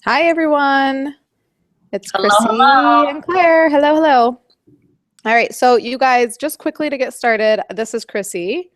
Hi, everyone. It's Hello, Chrissy hello. and Claire. Hello, hello. All right, so you guys, just quickly to get started, this is Chrissy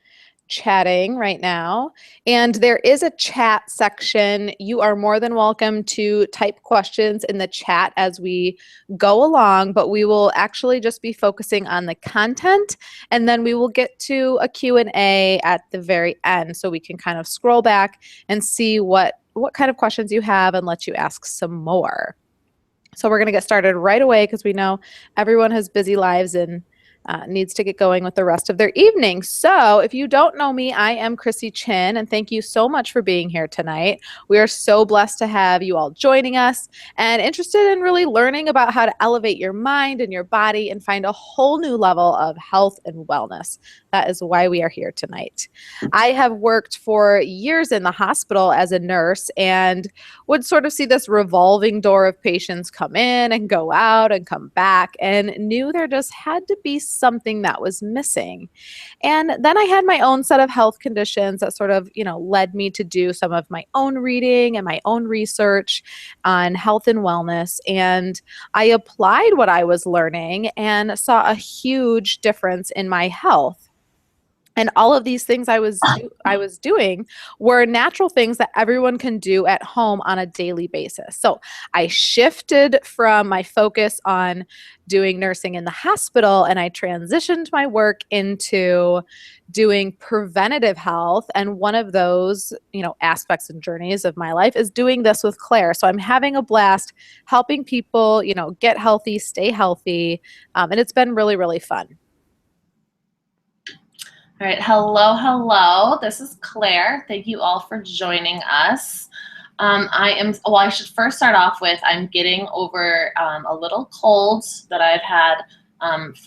chatting right now, and there is a chat section. You are more than welcome to type questions in the chat as we go along, but we will actually just be focusing on the content, and then we will get to a Q&A at the very end so we can kind of scroll back and see what kind of questions you have and let you ask some more. So we're going to get started right away because we know everyone has busy lives and needs to get going with the rest of their evening. So if you don't know me, I am Chrissy Chin, and thank you so much for being here tonight. We are so blessed to have you all joining us and interested in really learning about how to elevate your mind and your body and find a whole new level of health and wellness. That is why we are here tonight. I have worked for years in the hospital as a nurse and would sort of see this revolving door of patients come in and go out and come back, and knew there just had to be something that was missing. And then I had my own set of health conditions that sort of, led me to do some of my own reading and my own research on health and wellness. And I applied what I was learning and saw a huge difference in my health. And all of these things I was doing were natural things that everyone can do at home on a daily basis. So I shifted from my focus on doing nursing in the hospital, and I transitioned my work into doing preventative health. And one of those, aspects and journeys of my life is doing this with Claire. So I'm having a blast helping people, get healthy, stay healthy, and it's been really, really fun. All right, hello, hello. This is Claire. Thank you all for joining us. I should first start off with I'm getting over a little cold that I've had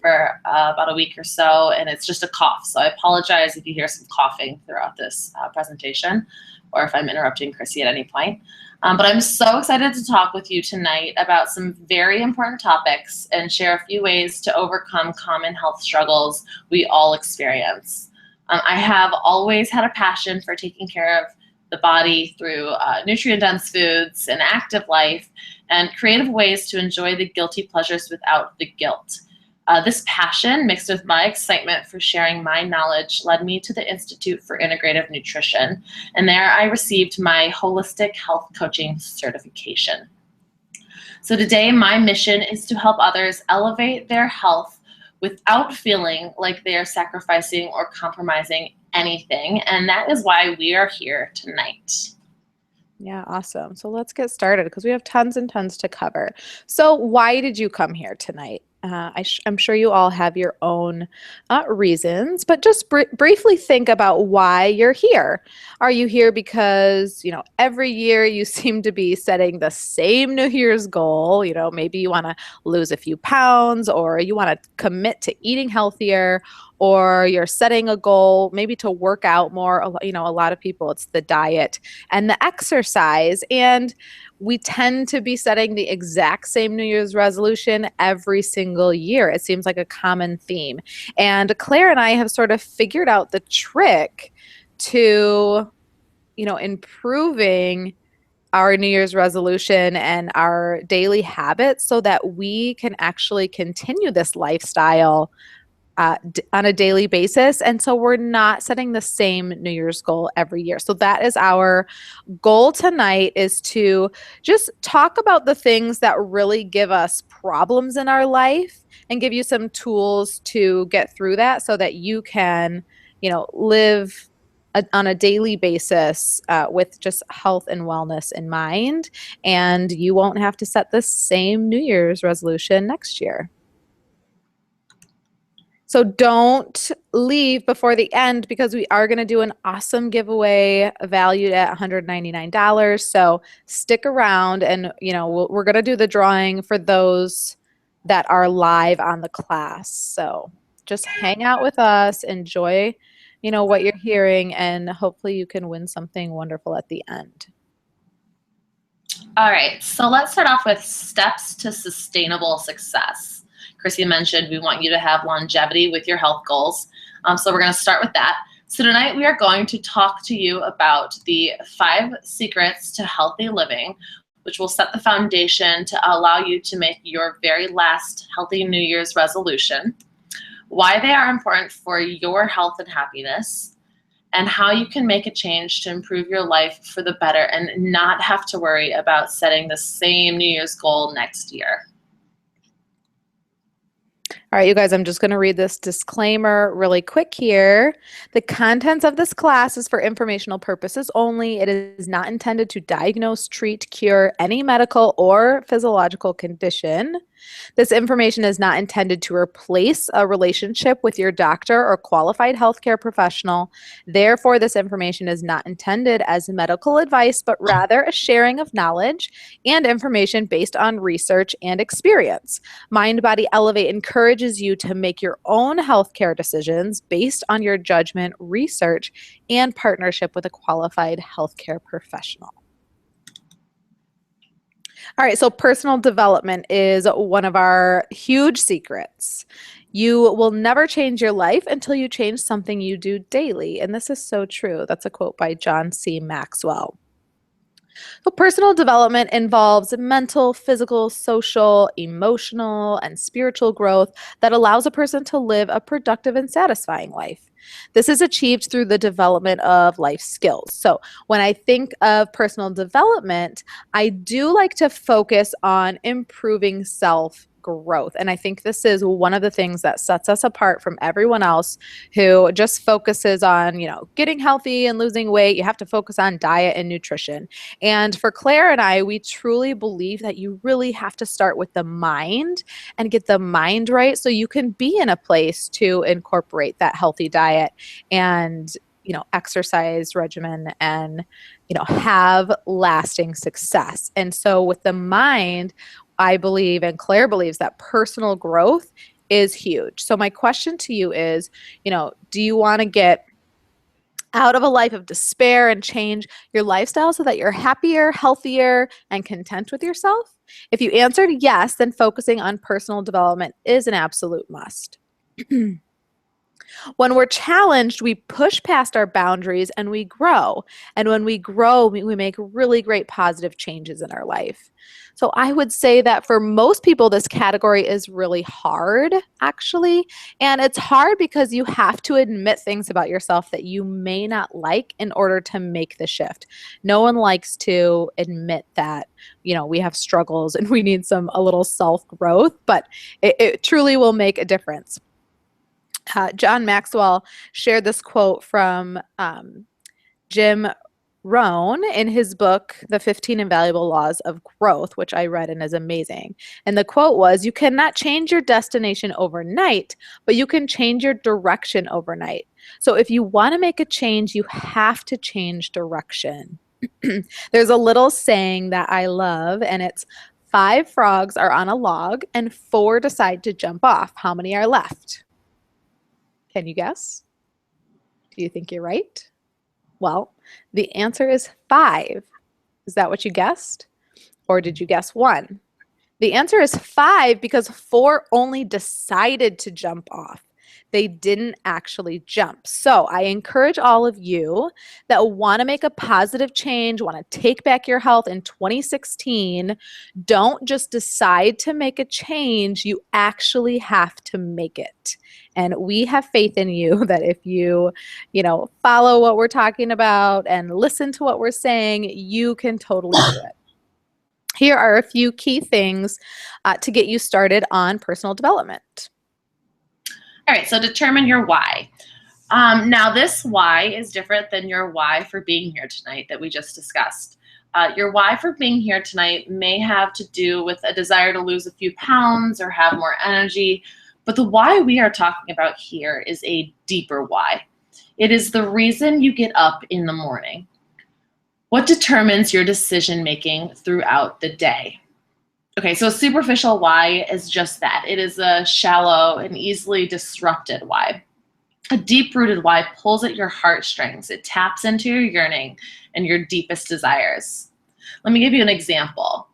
for about a week or so, and it's just a cough. So I apologize if you hear some coughing throughout this presentation or if I'm interrupting Chrissy at any point. But I'm so excited to talk with you tonight about some very important topics and share a few ways to overcome common health struggles we all experience. I have always had a passion for taking care of the body through nutrient-dense foods, an active life, and creative ways to enjoy the guilty pleasures without the guilt. This passion, mixed with my excitement for sharing my knowledge, led me to the Institute for Integrative Nutrition, and there I received my Holistic Health Coaching certification. So today, my mission is to help others elevate their health without feeling like they are sacrificing or compromising anything, and that is why we are here tonight. Yeah, awesome. So let's get started because we have tons and tons to cover. So why did you come here tonight? I'm sure you all have your own reasons, but just briefly think about why you're here. Are you here because, every year you seem to be setting the same New Year's goal? Maybe you want to lose a few pounds, or you want to commit to eating healthier, or you're setting a goal maybe to work out more. A lot of people, it's the diet and the exercise. And we tend to be setting the exact same New Year's resolution every single year. It seems like a common theme. And Claire and I have sort of figured out the trick to, improving our New Year's resolution and our daily habits so that we can actually continue this lifestyle on a daily basis. And so we're not setting the same New Year's goal every year. So that is our goal tonight, is to just talk about the things that really give us problems in our life and give you some tools to get through that so that you can, live on a daily basis with just health and wellness in mind. And you won't have to set the same New Year's resolution next year. So don't leave before the end because we are going to do an awesome giveaway valued at $199. So stick around, and we're going to do the drawing for those that are live on the class. So just hang out with us, enjoy, what you're hearing, and hopefully you can win something wonderful at the end. All right, so let's start off with steps to sustainable success. Chrissy mentioned we want you to have longevity with your health goals. So we're going to start with that. So tonight we are going to talk to you about the 5 secrets to healthy living, which will set the foundation to allow you to make your very last healthy New Year's resolution, why they are important for your health and happiness, and how you can make a change to improve your life for the better and not have to worry about setting the same New Year's goal next year. All right, you guys, I'm just going to read this disclaimer really quick here. The contents of this class is for informational purposes only. It is not intended to diagnose, treat, cure any medical or physiological condition. This information is not intended to replace a relationship with your doctor or qualified healthcare professional. Therefore, this information is not intended as medical advice, but rather a sharing of knowledge and information based on research and experience. Mind Body Elevate encourages you to make your own healthcare decisions based on your judgment, research, and partnership with a qualified healthcare professional. All right, so personal development is one of our huge secrets. You will never change your life until you change something you do daily. And this is so true. That's a quote by John C. Maxwell. So personal development involves mental, physical, social, emotional, and spiritual growth that allows a person to live a productive and satisfying life. This is achieved through the development of life skills. So when I think of personal development, I do like to focus on improving self-growth. And I think this is one of the things that sets us apart from everyone else who just focuses on, getting healthy and losing weight. You have to focus on diet and nutrition. And for Claire and I, we truly believe that you really have to start with the mind and get the mind right so you can be in a place to incorporate that healthy diet and exercise regimen and have lasting success. And so with the mind, I believe, and Claire believes, that personal growth is huge. So my question to you is, do you want to get out of a life of despair and change your lifestyle so that you're happier, healthier, and content with yourself? If you answered yes, then focusing on personal development is an absolute must. When we're challenged, we push past our boundaries and we grow. And when we grow, we make really great positive changes in our life. So I would say that for most people, this category is really hard, actually. And it's hard because you have to admit things about yourself that you may not like in order to make the shift. No one likes to admit that, we have struggles and we need a little self-growth, but it truly will make a difference. John Maxwell shared this quote from Jim Rohn in his book, The 15 Invaluable Laws of Growth, which I read and is amazing. And the quote was, "You cannot change your destination overnight, but you can change your direction overnight." So if you want to make a change, you have to change direction. There's a little saying that I love, and it's 5 frogs are on a log and 4 decide to jump off. How many are left? Can you guess? Do you think you're right? Well, the answer is 5. Is that what you guessed? Or did you guess 1? The answer is 5 because 4 only decided to jump off. They didn't actually jump. So I encourage all of you that want to make a positive change, want to take back your health in 2016, don't just decide to make a change. You actually have to make it. And we have faith in you that if you, follow what we're talking about and listen to what we're saying, you can totally do it. Here are a few key things to get you started on personal development. All right, so determine your why. Now, this why is different than your why for being here tonight that we just discussed. Your why for being here tonight may have to do with a desire to lose a few pounds or have more energy, but the why we are talking about here is a deeper why. It is the reason you get up in the morning. What determines your decision making throughout the day? Okay, so a superficial why is just that. It is a shallow and easily disrupted why. A deep-rooted why pulls at your heartstrings. It taps into your yearning and your deepest desires. Let me give you an example.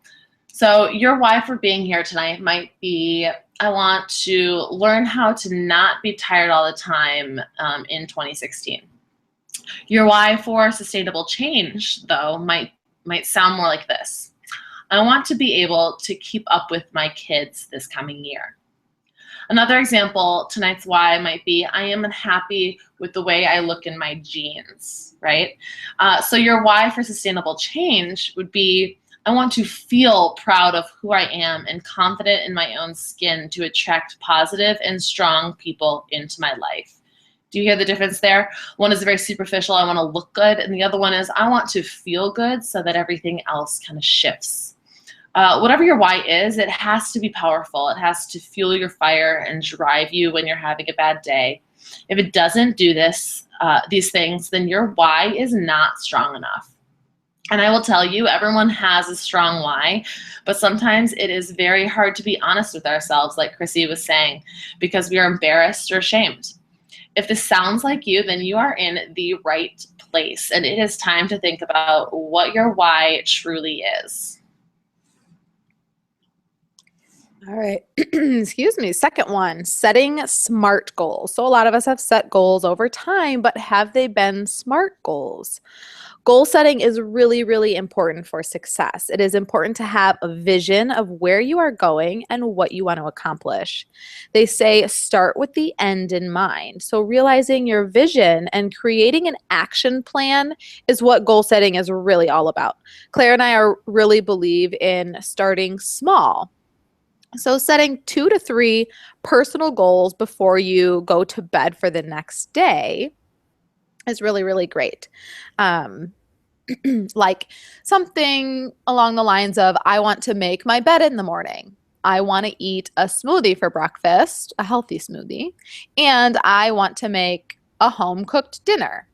So your why for being here tonight might be, I want to learn how to not be tired all the time in 2016. Your why for sustainable change, though, might sound more like this. I want to be able to keep up with my kids this coming year. Another example, tonight's why might be I am unhappy with the way I look in my jeans, right? So your why for sustainable change would be I want to feel proud of who I am and confident in my own skin to attract positive and strong people into my life. Do you hear the difference there? One is very superficial, I want to look good, and the other one is I want to feel good so that everything else kind of shifts. Whatever your why is, it has to be powerful. It has to fuel your fire and drive you when you're having a bad day. If it doesn't do these things, then your why is not strong enough. And I will tell you, everyone has a strong why, but sometimes it is very hard to be honest with ourselves, like Chrissy was saying, because we are embarrassed or ashamed. If this sounds like you, then you are in the right place, and it is time to think about what your why truly is. All right. Excuse me. Second one, setting SMART goals. So a lot of us have set goals over time, but have they been SMART goals? Goal setting is really, really important for success. It is important to have a vision of where you are going and what you want to accomplish. They say start with the end in mind. So realizing your vision and creating an action plan is what goal setting is really all about. Claire and I really believe in starting small. So setting 2 to 3 personal goals before you go to bed for the next day is really, really great. Like something along the lines of, I want to make my bed in the morning. I want to eat a smoothie for breakfast, a healthy smoothie, and I want to make a home-cooked dinner.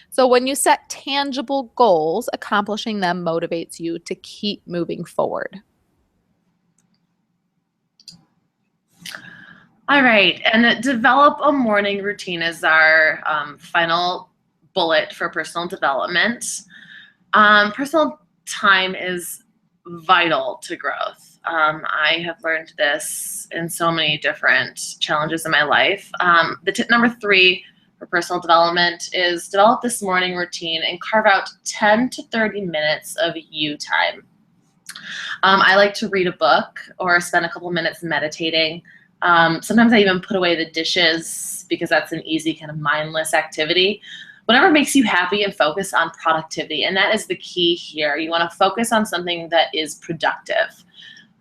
So when you set tangible goals, accomplishing them motivates you to keep moving forward. All right, and develop a morning routine is our final bullet for personal development. Personal time is vital to growth. I have learned this in so many different challenges in my life. The tip number 3 for personal development is develop this morning routine and carve out 10 to 30 minutes of you time. I like to read a book or spend a couple minutes meditating. Sometimes I even put away the dishes because that's an easy kind of mindless activity. Whatever makes you happy and focus on productivity. And that is the key here. You want to focus on something that is productive.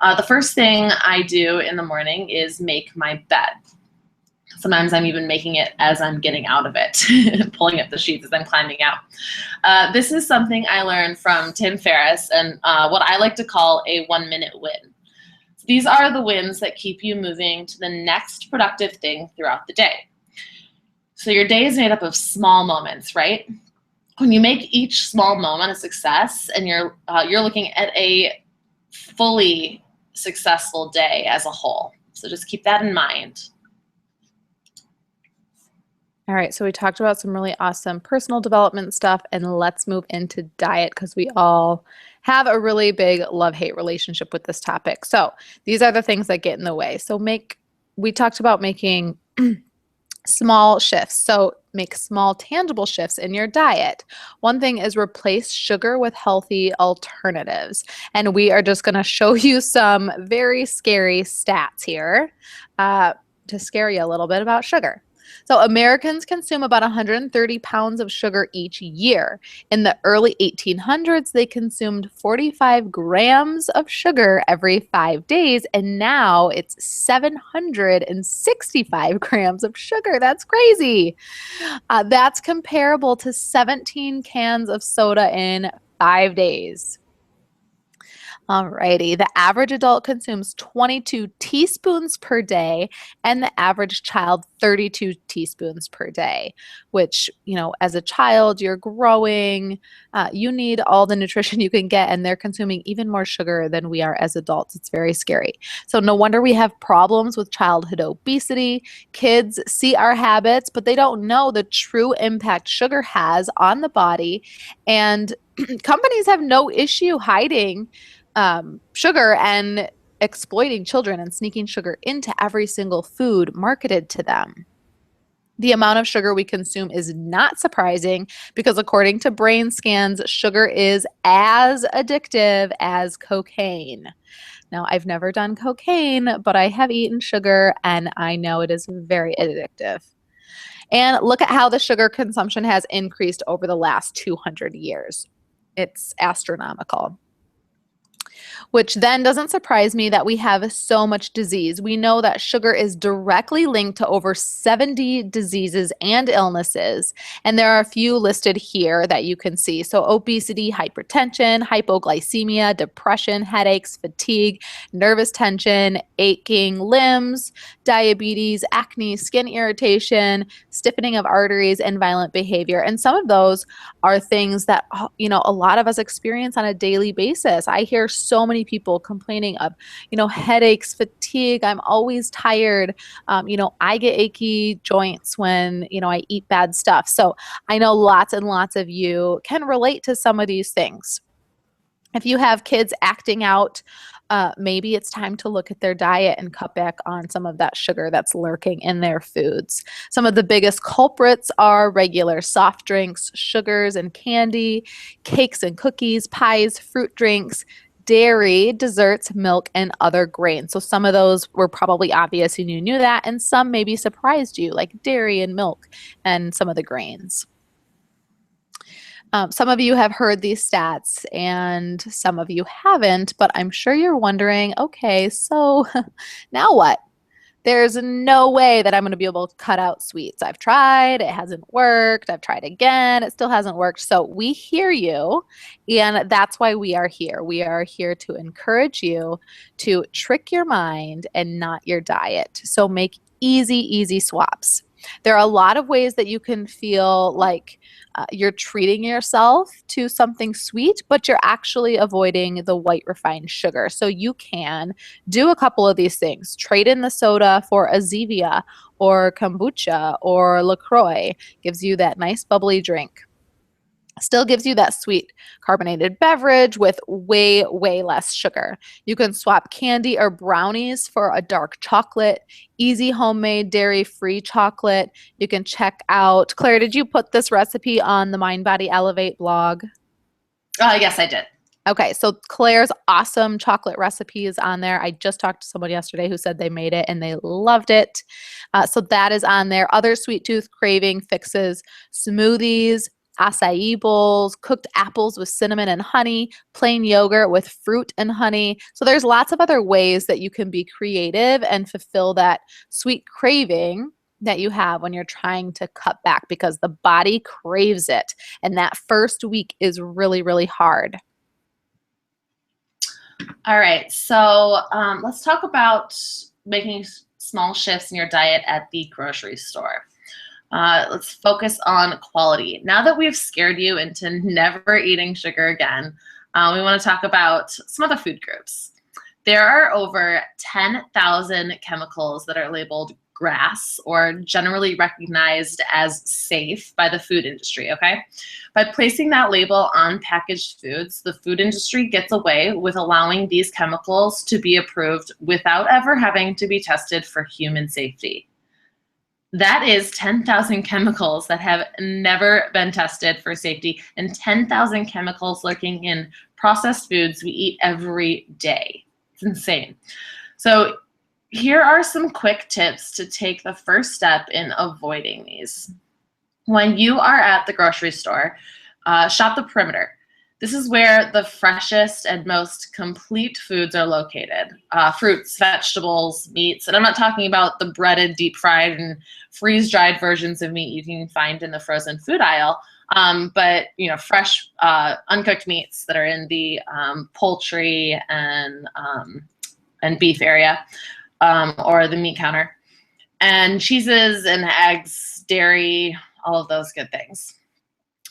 The first thing I do in the morning is make my bed. Sometimes I'm even making it as I'm getting out of it, pulling up the sheets as I'm climbing out. This is something I learned from Tim Ferriss and what I like to call a 1-minute win. These are the wins that keep you moving to the next productive thing throughout the day. So your day is made up of small moments, right? When you make each small moment a success and you're looking at a fully successful day as a whole. So just keep that in mind. All right, so we talked about some really awesome personal development stuff, and let's move into diet because we all have a really big love-hate relationship with this topic. So these are the things that get in the way. So we talked about making small shifts. So make small tangible shifts in your diet. One thing is replace sugar with healthy alternatives. And we are just going to show you some very scary stats here to scare you a little bit about sugar. So Americans consume about 130 pounds of sugar each year. In the early 1800s, they consumed 45 grams of sugar every 5 days, and now it's 765 grams of sugar. That's crazy. That's comparable to 17 cans of soda in 5 days. Alrighty, the average adult consumes 22 teaspoons per day, and the average child 32 teaspoons per day, which, as a child, you're growing, you need all the nutrition you can get, and they're consuming even more sugar than we are as adults. It's very scary. So no wonder we have problems with childhood obesity. Kids see our habits, but they don't know the true impact sugar has on the body, and companies have no issue hiding sugar and exploiting children and sneaking sugar into every single food marketed to them. The amount of sugar we consume is not surprising because according to brain scans, sugar is as addictive as cocaine. Now, I've never done cocaine, but I have eaten sugar and I know it is very addictive. And look at how the sugar consumption has increased over the last 200 years. It's astronomical. Which then doesn't surprise me that we have so much disease. We know that sugar is directly linked to over 70 diseases and illnesses. And there are a few listed here that you can see. So obesity, hypertension, hypoglycemia, depression, headaches, fatigue, nervous tension, aching limbs, diabetes, acne, skin irritation, stiffening of arteries, and violent behavior. And some of those are things that, a lot of us experience on a daily basis. I hear so many people complaining of, headaches, fatigue. I'm always tired. I get achy joints when, I eat bad stuff. So I know lots and lots of you can relate to some of these things. If you have kids acting out, maybe it's time to look at their diet and cut back on some of that sugar that's lurking in their foods. Some of the biggest culprits are regular soft drinks, sugars and candy, cakes and cookies, pies, fruit drinks, dairy, desserts, milk, and other grains. So some of those were probably obvious and you knew that, and some maybe surprised you, like dairy and milk and some of the grains. Some of you have heard these stats and some of you haven't, but I'm sure you're wondering, okay, so now what? There's no way that I'm going to be able to cut out sweets. I've tried, it hasn't worked. I've tried again, it still hasn't worked. So we hear you, and that's why we are here. We are here to encourage you to trick your mind and not your diet. So make easy swaps. There are a lot of ways that you can feel like you're treating yourself to something sweet, but you're actually avoiding the white refined sugar. So you can do a couple of these things. Trade in the soda for a Zevia or kombucha or LaCroix. Gives you that nice bubbly drink. Still gives you that sweet carbonated beverage with way less sugar. You can swap candy or brownies for a dark chocolate, easy homemade dairy-free chocolate. You can check out, Claire, did you put this recipe on the Mind Body Elevate blog? Yes, I did. Okay, so Claire's awesome chocolate recipe is on there. I just talked to someone yesterday who said they made it and they loved it. So that is on there. Other sweet tooth craving fixes, smoothies, acai bowls, cooked apples with cinnamon and honey, plain yogurt with fruit and honey. So there's lots of other ways that you can be creative and fulfill that sweet craving that you have when you're trying to cut back, because the body craves it. And that first week is really hard. All right, so let's talk about making small shifts in your diet at the grocery store. Let's focus on quality. Now that we've scared you into never eating sugar again, we want to talk about some other food groups. There are over 10,000 chemicals that are labeled GRAS, or generally recognized as safe by the food industry, okay? By placing that label on packaged foods, the food industry gets away with allowing these chemicals to be approved without ever having to be tested for human safety. That is 10,000 chemicals that have never been tested for safety, and 10,000 chemicals lurking in processed foods we eat every day. It's insane. So here are some quick tips to take the first step in avoiding these. When you are at the grocery store, shop the perimeter. This is where the freshest and most complete foods are located. Fruits, vegetables, meats, and I'm not talking about the breaded, deep fried, and freeze-dried versions of meat you can find in the frozen food aisle, but fresh, uncooked meats that are in the poultry and beef area, or the meat counter, and cheeses and eggs, dairy, all of those good things.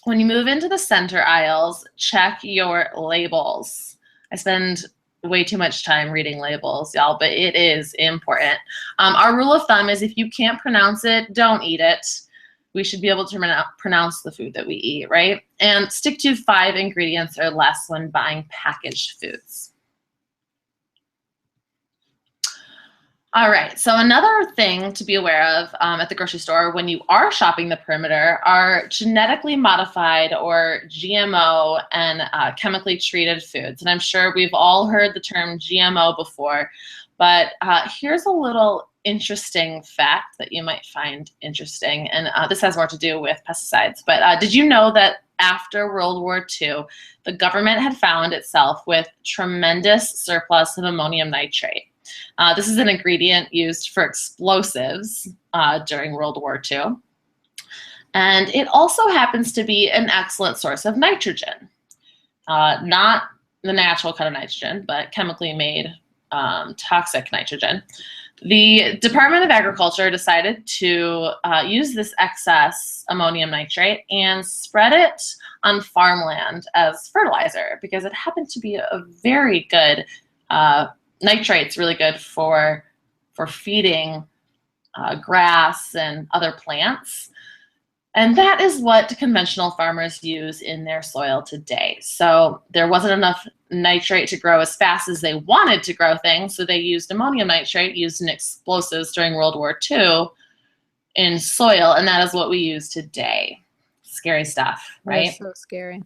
When you move into the center aisles, check your labels. I spend way too much time reading labels, y'all, but it is important. Our rule of thumb is if you can't pronounce it, don't eat it. We should be able to pronounce the food that we eat, right? And stick to 5 ingredients or less when buying packaged foods. All right. So another thing to be aware of at the grocery store when you are shopping the perimeter are genetically modified or GMO and chemically treated foods. And I'm sure we've all heard the term GMO before, but here's a little interesting fact that you might find interesting. And this has more to do with pesticides. But did you know that after World War II, the government had found itself with tremendous surplus of ammonium nitrate? This is an ingredient used for explosives during World War II. And it also happens to be an excellent source of nitrogen. Not the natural kind of nitrogen, but chemically made toxic nitrogen. The Department of Agriculture decided to use this excess ammonium nitrate and spread it on farmland as fertilizer because it happened to be a very good nitrate's really good for feeding grass and other plants. And that is what conventional farmers use in their soil today. So there wasn't enough nitrate to grow as fast as they wanted to grow things, so they used ammonium nitrate used in explosives during World War II in soil, and that is what we use today. Scary stuff, right? That's so scary.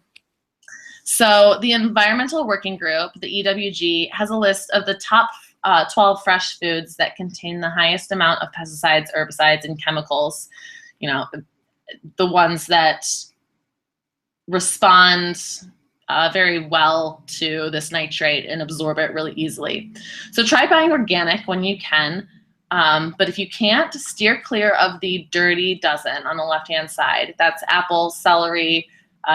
So the Environmental Working Group, the EWG, has a list of the top 12 fresh foods that contain the highest amount of pesticides, herbicides, and chemicals. You know, the ones that respond very well to this nitrate and absorb it really easily. So try buying organic when you can. But if you can't, steer clear of the dirty dozen on the left-hand side. That's apples, celery,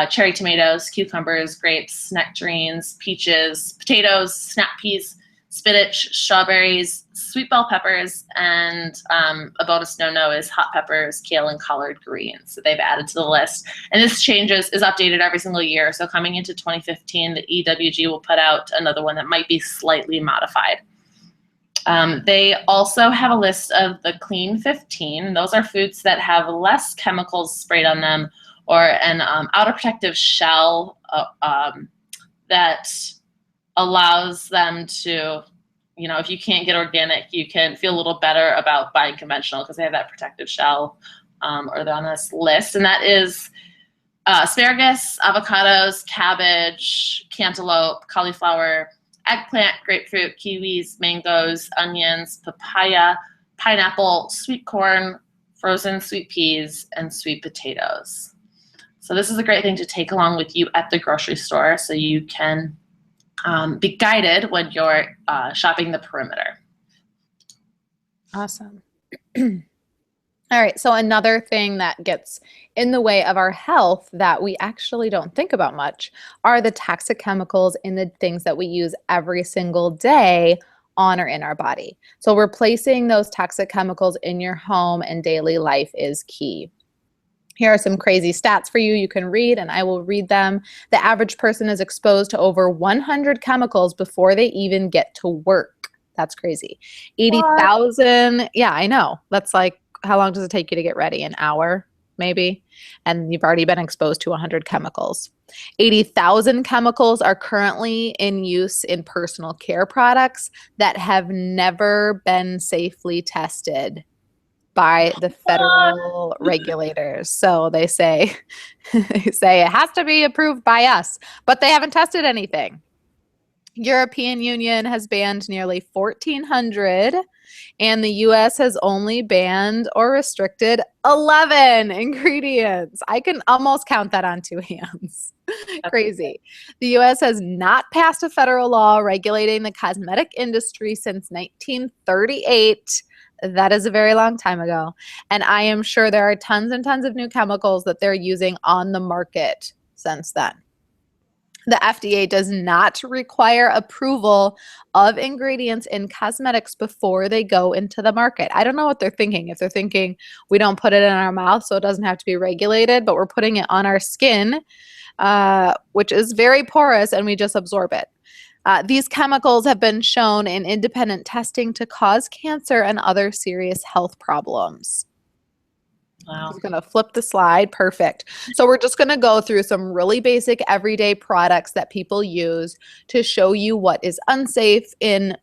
cherry tomatoes, cucumbers, grapes, nectarines, peaches, potatoes, snap peas, spinach, strawberries, sweet bell peppers, and a bonus no-no is hot peppers, kale, and collard greens. So they've added to the list. And this is updated every single year. So coming into 2015, the EWG will put out another one that might be slightly modified. They also have a list of the Clean 15. Those are foods that have less chemicals sprayed on them or an outer protective shell that allows them to, you know, if you can't get organic, you can feel a little better about buying conventional because they have that protective shell or they're on this list. And that is asparagus, avocados, cabbage, cantaloupe, cauliflower, eggplant, grapefruit, kiwis, mangoes, onions, papaya, pineapple, sweet corn, frozen sweet peas, and sweet potatoes. So this is a great thing to take along with you at the grocery store so you can be guided when you're shopping the perimeter. Awesome. All right, so another thing that gets in the way of our health that we actually don't think about much are the toxic chemicals in the things that we use every single day on or in our body. So replacing those toxic chemicals in your home and daily life is key. Here are some crazy stats for you. You can read, and I will read them. The average person is exposed to over 100 chemicals before they even get to work. That's crazy. 80,000. Yeah, I know. That's like, how long does it take you to get ready? An hour, maybe? And you've already been exposed to 100 chemicals. 80,000 chemicals are currently in use in personal care products that have never been safely tested by the federal regulators. So they say it has to be approved by us, but they haven't tested anything. European Union has banned nearly 1,400, and the US has only banned or restricted 11 ingredients. I can almost count that on two hands. Crazy. The US has not passed a federal law regulating the cosmetic industry since 1938. That is a very long time ago. And I am sure there are tons and tons of new chemicals that they're using on the market since then. The FDA does not require approval of ingredients in cosmetics before they go into the market. I don't know what they're thinking. If they're thinking we don't put it in our mouth so it doesn't have to be regulated, but we're putting it on our skin, which is very porous, and we just absorb it. These chemicals have been shown in independent testing to cause cancer and other serious health problems. Wow. Just going to flip the slide. Perfect. So we're just going to go through some really basic everyday products that people use to show you what is unsafe in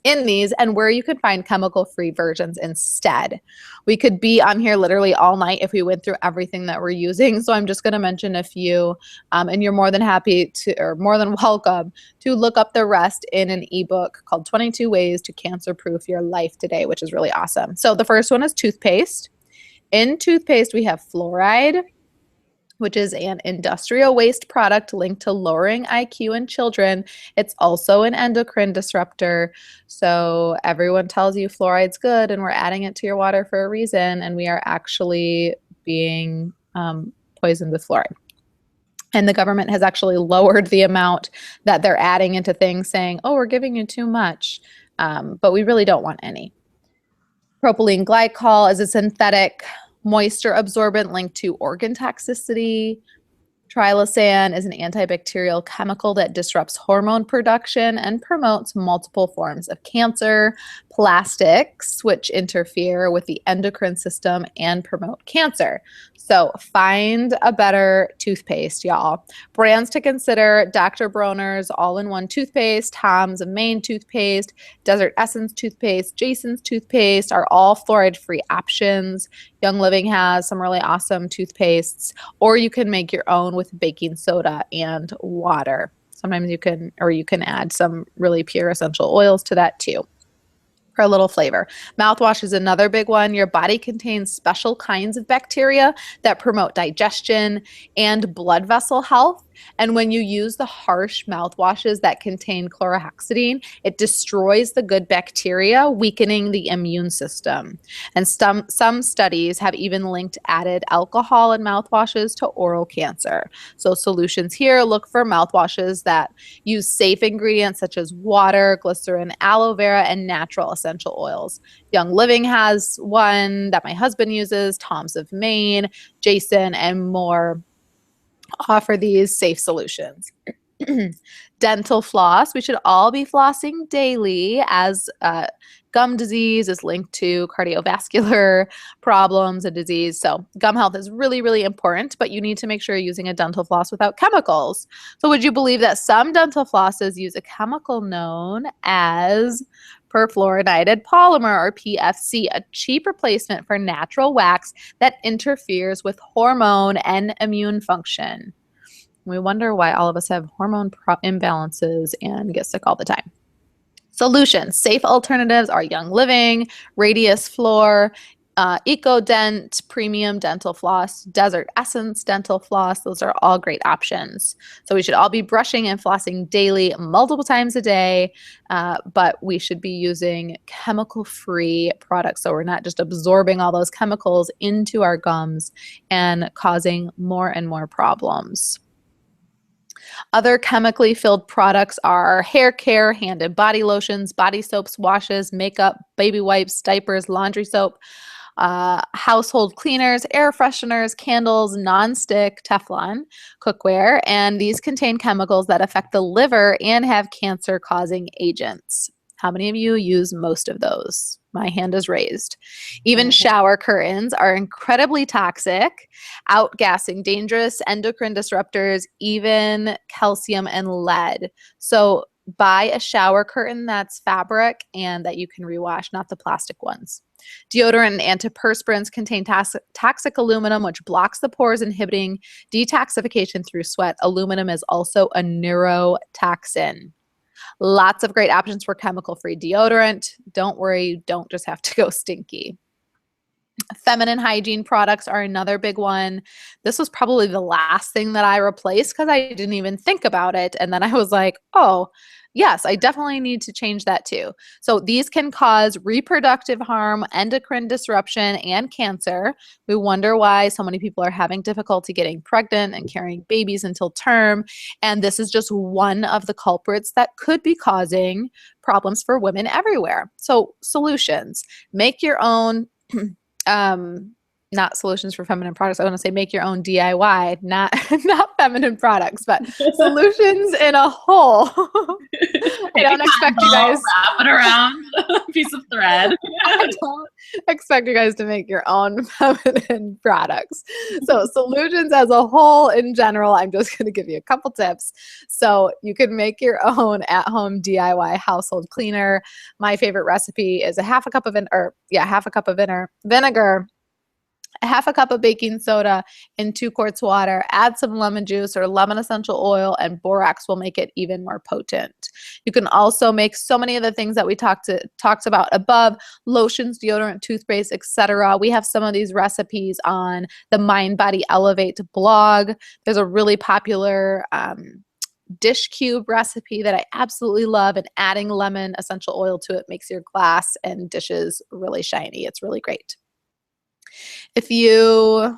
these and where you can find chemical-free versions instead. We could be on here literally all night if we went through everything that we're using. So I'm just going to mention a few, and you're more than happy to, or more than welcome to look up the rest in an ebook called 22 Ways to Cancer-Proof Your Life Today, which is really awesome. So the first one is toothpaste. In toothpaste, we have fluoride, which is an industrial waste product linked to lowering IQ in children. It's also an endocrine disruptor. So everyone tells you fluoride's good and we're adding it to your water for a reason, and we are actually being poisoned with fluoride. And the government has actually lowered the amount that they're adding into things, saying, oh, we're giving you too much, but we really don't want any. Propylene glycol is a synthetic moisture absorbent linked to organ toxicity. Trilocin is an antibacterial chemical that disrupts hormone production and promotes multiple forms of cancer. Plastics, which interfere with the endocrine system and promote cancer. So find a better toothpaste, y'all. Brands to consider: Dr. Bronner's all-in-one toothpaste, Tom's of Maine toothpaste, Desert Essence toothpaste, Jason's toothpaste are all fluoride-free options. Young Living has some really awesome toothpastes, or you can make your own with baking soda and water. Sometimes you can add some really pure essential oils to that too, for a little flavor. Mouthwash is another big one. Your body contains special kinds of bacteria that promote digestion and blood vessel health. And when you use the harsh mouthwashes that contain chlorhexidine, it destroys the good bacteria, weakening the immune system. And some studies have even linked added alcohol in mouthwashes to oral cancer. So solutions here: look for mouthwashes that use safe ingredients such as water, glycerin, aloe vera, and natural essential oils. Young Living has one that my husband uses, Tom's of Maine, Jason, and more offer these safe solutions. Dental floss. We should all be flossing daily, as gum disease is linked to cardiovascular problems and disease. So gum health is really, really important, but you need to make sure you're using a dental floss without chemicals. So would you believe that some dental flosses use a chemical known as perfluorinated polymer, or PFC, a cheap replacement for natural wax that interferes with hormone and immune function. We wonder why all of us have hormone imbalances and get sick all the time. Solutions. Safe alternatives are Young Living, Radius Floor, EcoDent Premium Dental Floss, Desert Essence Dental Floss. Those are all great options. So we should all be brushing and flossing daily, multiple times a day, but we should be using chemical-free products, so we're not just absorbing all those chemicals into our gums and causing more and more problems. Other chemically filled products are hair care, hand and body lotions, body soaps, washes, makeup, baby wipes, diapers, laundry soap, household cleaners, air fresheners, candles, non-stick, Teflon, cookware, and these contain chemicals that affect the liver and have cancer-causing agents. How many of you use most of those? My hand is raised. Even shower curtains are incredibly toxic, outgassing dangerous endocrine disruptors, even calcium and lead. So buy a shower curtain that's fabric and that you can rewash, not the plastic ones. Deodorant and antiperspirants contain toxic aluminum, which blocks the pores, inhibiting detoxification through sweat. Aluminum is also a neurotoxin. Lots of great options for chemical-free deodorant. Don't worry, you don't just have to go stinky. Feminine hygiene products are another big one. This was probably the last thing that I replaced because I didn't even think about it. And then I was like, oh, yes, I definitely need to change that too. So these can cause reproductive harm, endocrine disruption, and cancer. We wonder why so many people are having difficulty getting pregnant and carrying babies until term. And this is just one of the culprits that could be causing problems for women everywhere. So solutions: make your own not solutions for feminine products. I want to say make your own DIY, not feminine products, but solutions in a whole. I don't expect you guys wrap it around. piece of thread. I don't expect you guys to make your own feminine products. So solutions as a whole in general, I'm just going to give you a couple tips. So you can make your own at-home DIY household cleaner. My favorite recipe is half a cup of vinegar, a half a cup of baking soda, and 2 quarts water. Add some lemon juice or lemon essential oil, and borax will make it even more potent. You can also make so many of the things that we talked about above: lotions, deodorant, toothpaste, etc. We have some of these recipes on the Mind Body Elevate blog. There's a really popular dish cube recipe that I absolutely love, and adding lemon essential oil to it makes your glass and dishes really shiny. It's really great. If you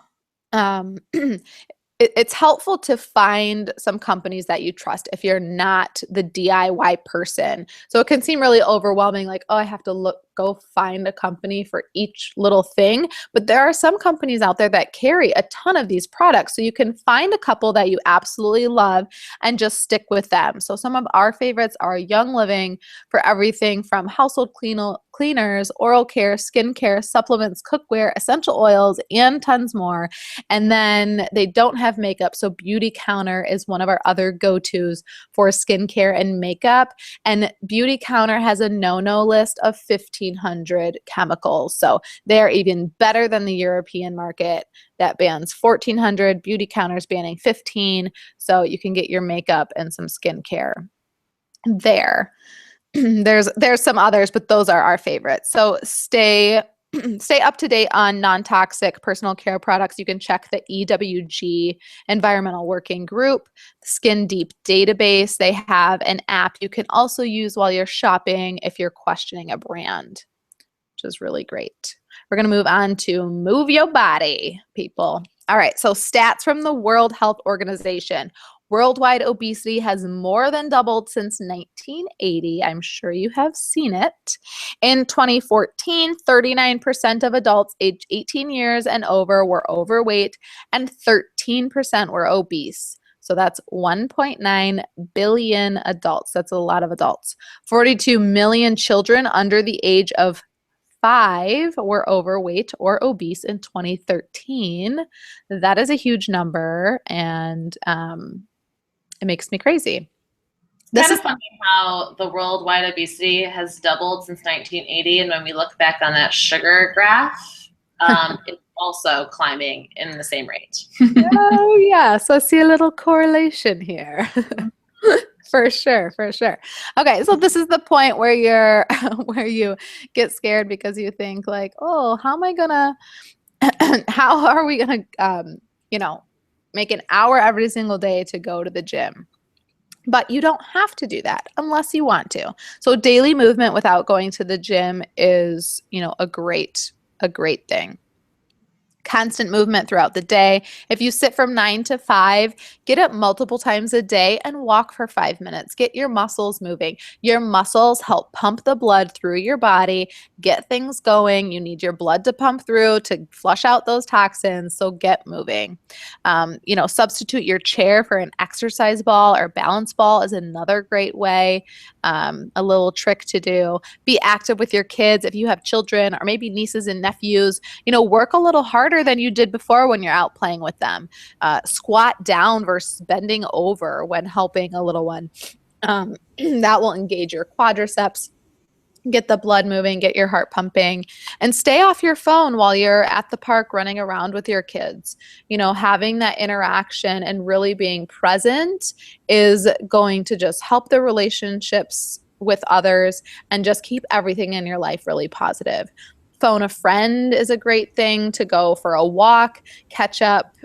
it's helpful to find some companies that you trust if you're not the DIY person. So it can seem really overwhelming, like, oh, I have to go find a company for each little thing. But there are some companies out there that carry a ton of these products. So you can find a couple that you absolutely love and just stick with them. So some of our favorites are Young Living for everything from household cleaners, oral care, skincare, supplements, cookware, essential oils, and tons more. And then they don't have makeup. So Beauty Counter is one of our other go-tos for skincare and makeup. And Beauty Counter has a no-no list of 1,500 chemicals. So they're even better than the European market that bans 1,400. Beauty Counter's banning 15. So you can get your makeup and some skincare there. There's some others, but those are our favorites. So stay up to date on non-toxic personal care products. You can check the EWG Environmental Working Group, Skin Deep database. They have an app you can also use while you're shopping if you're questioning a brand, which is really great. We're going to move on to move your body, people. All right, so stats from the World Health Organization. Worldwide obesity has more than doubled since 1980. I'm sure you have seen it. In 2014, 39% of adults aged 18 years and over were overweight, and 13% were obese. So that's 1.9 billion adults. That's a lot of adults. 42 million children under the age of 5 were overweight or obese in 2013. That is a huge number, and it makes me crazy. It's kind of funny how the worldwide obesity has doubled since 1980, and when we look back on that sugar graph, it's also climbing in the same rate. Oh yeah, so I see a little correlation here. For sure, for sure. Okay, so this is the point where you get scared because you think like, oh, how are we gonna make an hour every single day to go to the gym? But you don't have to do that unless you want to. So daily movement without going to the gym is, a great thing. Constant movement throughout the day. If you sit from 9 to 5, get up multiple times a day and walk for 5 minutes. Get your muscles moving. Your muscles help pump the blood through your body, get things going. You need your blood to pump through to flush out those toxins. So get moving. Substitute your chair for an exercise ball or balance ball is another great way. A little trick to do. Be active with your kids. If you have children or maybe nieces and nephews, work a little harder than you did before when you're out playing with them. Squat down versus bending over when helping a little one. That will engage your quadriceps, get the blood moving, get your heart pumping, and stay off your phone while you're at the park running around with your kids. Having that interaction and really being present is going to just help the relationships with others and just keep everything in your life really positive. Phone a friend is a great thing to go for a walk, catch up,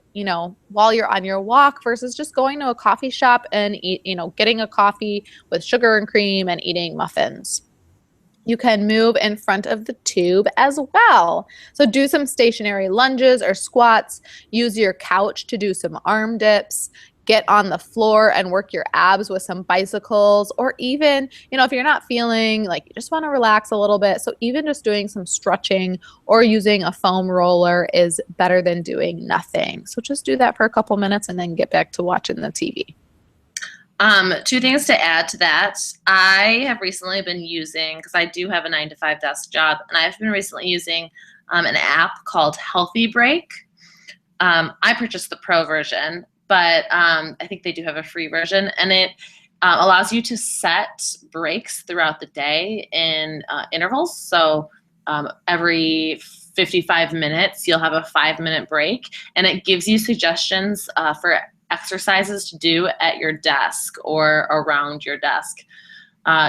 while you're on your walk versus just going to a coffee shop and getting a coffee with sugar and cream and eating muffins. You can move in front of the tube as well. So do some stationary lunges or squats. Use your couch to do some arm dips. Get on the floor and work your abs with some bicycles, or even, if you're not feeling like you just want to relax a little bit. So even just doing some stretching or using a foam roller is better than doing nothing. So just do that for a couple minutes and then get back to watching the TV. Two things to add to that. I have recently been using, because I do have a 9 to 5 desk job, and I've been recently using an app called Healthy Break. I purchased the pro version, but I think they do have a free version, and it allows you to set breaks throughout the day in intervals. So every 55 minutes, you'll have a 5-minute break, and it gives you suggestions for exercises to do at your desk or around your desk.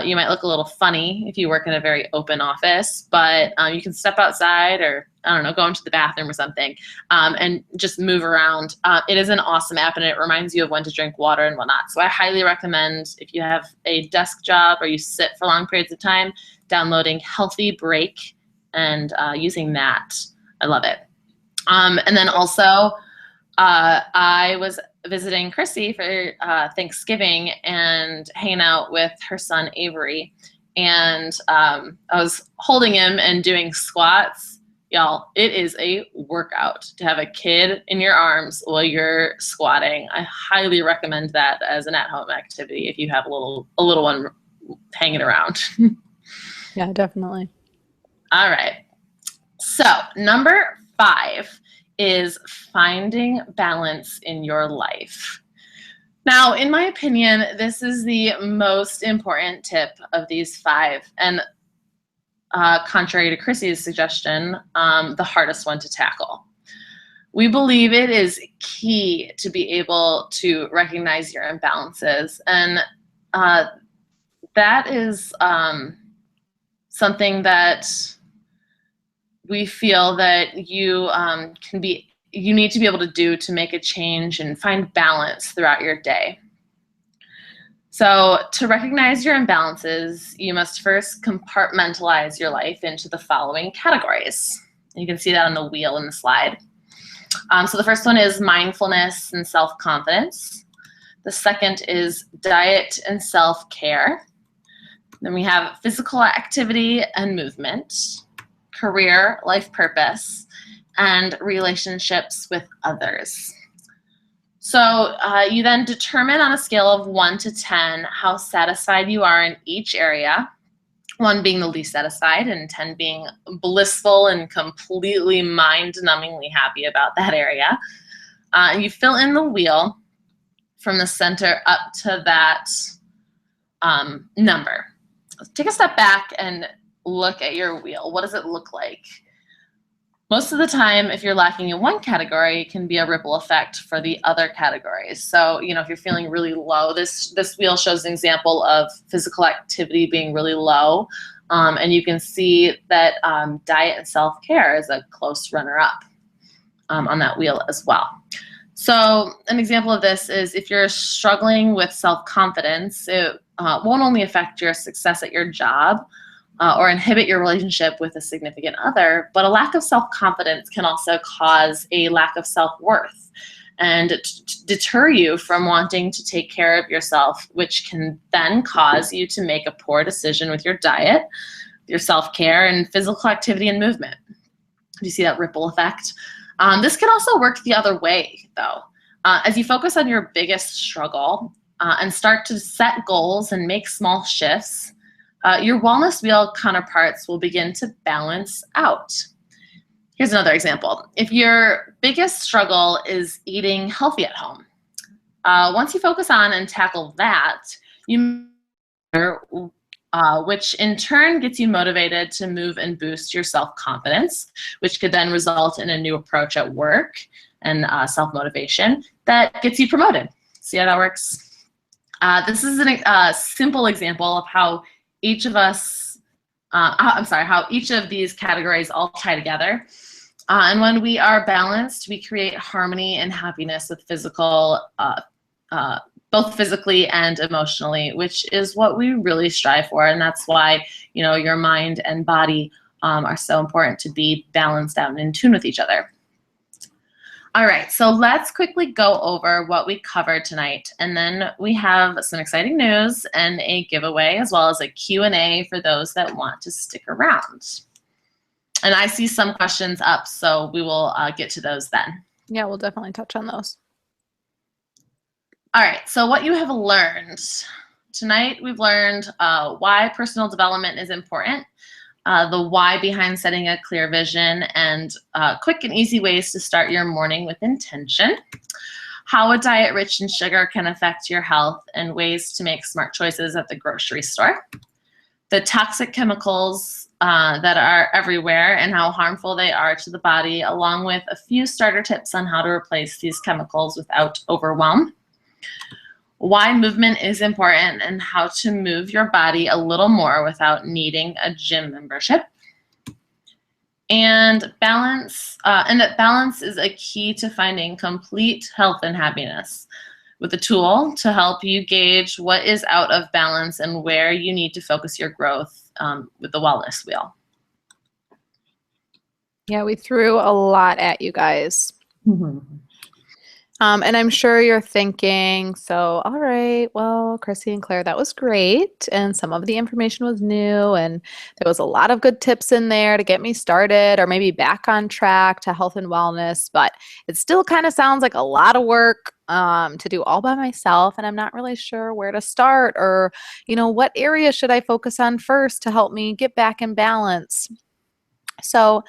You might look a little funny if you work in a very open office, but you can step outside or, I don't know, go into the bathroom or something and just move around. It is an awesome app, and it reminds you of when to drink water and whatnot. So I highly recommend, if you have a desk job or you sit for long periods of time, downloading Healthy Break and using that. I love it. And then also, I was visiting Chrissy for Thanksgiving and hanging out with her son Avery, and I was holding him and doing squats. Y'all, it is a workout to have a kid in your arms while you're squatting. I highly recommend that as an at-home activity if you have a little one hanging around. Yeah, definitely. All right. So number 5 is finding balance in your life. Now, in my opinion, this is the most important tip of these 5, and contrary to Chrissy's suggestion, the hardest one to tackle. We believe it is key to be able to recognize your imbalances, and that is something that we feel that you need to be able to do to make a change and find balance throughout your day. So to recognize your imbalances, you must first compartmentalize your life into the following categories. You can see that on the wheel in the slide. So the first one is mindfulness and self-confidence. The second is diet and self-care. Then we have physical activity and movement, career, life purpose, and relationships with others. So you then determine on a scale of 1 to 10 how satisfied you are in each area, 1 being the least satisfied and 10 being blissful and completely mind-numbingly happy about that area. And you fill in the wheel from the center up to that number. Take a step back and look at your wheel. What does it look like? Most of the time, if you're lacking in one category, it can be a ripple effect for the other categories. So, if you're feeling really low, this wheel shows an example of physical activity being really low. And you can see that diet and self-care is a close runner-up on that wheel as well. So an example of this is if you're struggling with self-confidence, it won't only affect your success at your job, or inhibit your relationship with a significant other, but a lack of self-confidence can also cause a lack of self-worth and deter you from wanting to take care of yourself, which can then cause you to make a poor decision with your diet, your self-care, and physical activity and movement. Do you see that ripple effect? This can also work the other way, though. As you focus on your biggest struggle and start to set goals and make small shifts, your wellness wheel counterparts will begin to balance out. Here's another example. If your biggest struggle is eating healthy at home, once you focus on and tackle that, which in turn gets you motivated to move and boost your self-confidence, which could then result in a new approach at work and self-motivation that gets you promoted. See how that works? This is a simple example of how each of these categories all tie together. And when we are balanced, we create harmony and happiness with both physically and emotionally, which is what we really strive for. And that's why, your mind and body are so important to be balanced out and in tune with each other. All right, so let's quickly go over what we covered tonight, and then we have some exciting news and a giveaway, as well as a Q&A for those that want to stick around. And I see some questions up, so we will get to those then. Yeah, we'll definitely touch on those. All right, so what you have learned. Tonight we've learned why personal development is important, the why behind setting a clear vision, and quick and easy ways to start your morning with intention, how a diet rich in sugar can affect your health, and ways to make smart choices at the grocery store, the toxic chemicals that are everywhere and how harmful they are to the body, along with a few starter tips on how to replace these chemicals without overwhelm, why movement is important and how to move your body a little more without needing a gym membership, and that balance is a key to finding complete health and happiness, with a tool to help you gauge what is out of balance and where you need to focus your growth with the wellness wheel. Yeah, we threw a lot at you guys. Mm-hmm. And I'm sure you're thinking, so, all right, well, Chrissy and Claire, that was great. And some of the information was new, and there was a lot of good tips in there to get me started or maybe back on track to health and wellness. But it still kind of sounds like a lot of work to do all by myself. And I'm not really sure where to start or, what area should I focus on first to help me get back in balance. So,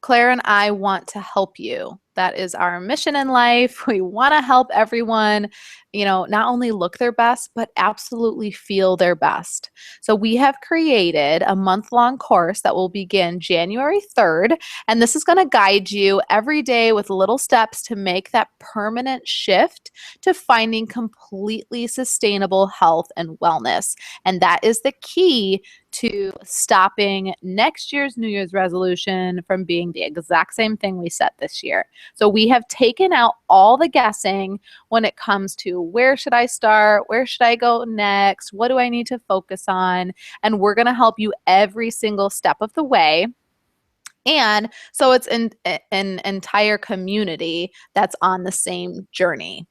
Claire and I want to help you. That is our mission in life. We want to help everyone, not only look their best, but absolutely feel their best. So, we have created a month-long course that will begin January 3rd. And this is going to guide you every day with little steps to make that permanent shift to finding completely sustainable health and wellness. And that is the key to stopping next year's New Year's resolution from being the exact same thing we set this year. So we have taken out all the guessing when it comes to where should I start? Where should I go next? What do I need to focus on? And we're going to help you every single step of the way. And so it's an entire community that's on the same journey.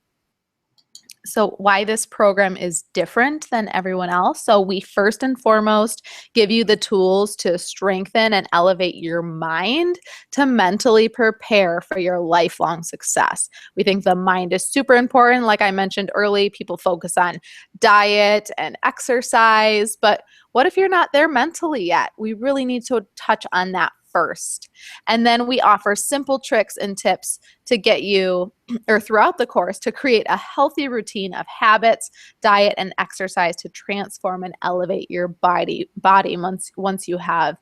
So why this program is different than everyone else. So we first and foremost give you the tools to strengthen and elevate your mind to mentally prepare for your lifelong success. We think the mind is super important. Like I mentioned early, people focus on diet and exercise, but what if you're not there mentally yet? We really need to touch on that first. And then we offer simple tricks and tips to get you or throughout the course to create a healthy routine of habits, diet, and exercise to transform and elevate your body once you have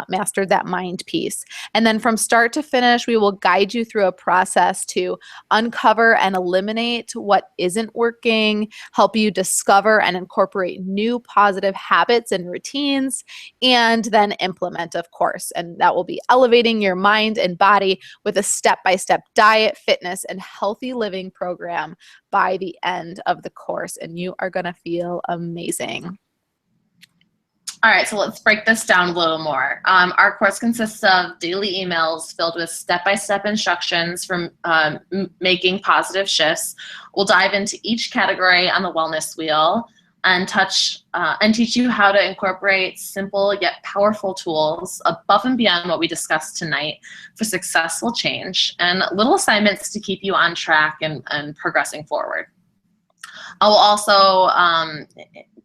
mastered that mind piece. And then from start to finish, we will guide you through a process to uncover and eliminate what isn't working, help you discover and incorporate new positive habits and routines, and then implement, of course. And that will be elevating your mind and body with a step-by-step diet, fitness, and healthy living program by the end of the course. And you are going to feel amazing. All right, so let's break this down a little more. Our course consists of daily emails filled with step-by-step instructions for making positive shifts. We'll dive into each category on the wellness wheel and teach you how to incorporate simple yet powerful tools above and beyond what we discussed tonight for successful change, and little assignments to keep you on track and progressing forward. I will also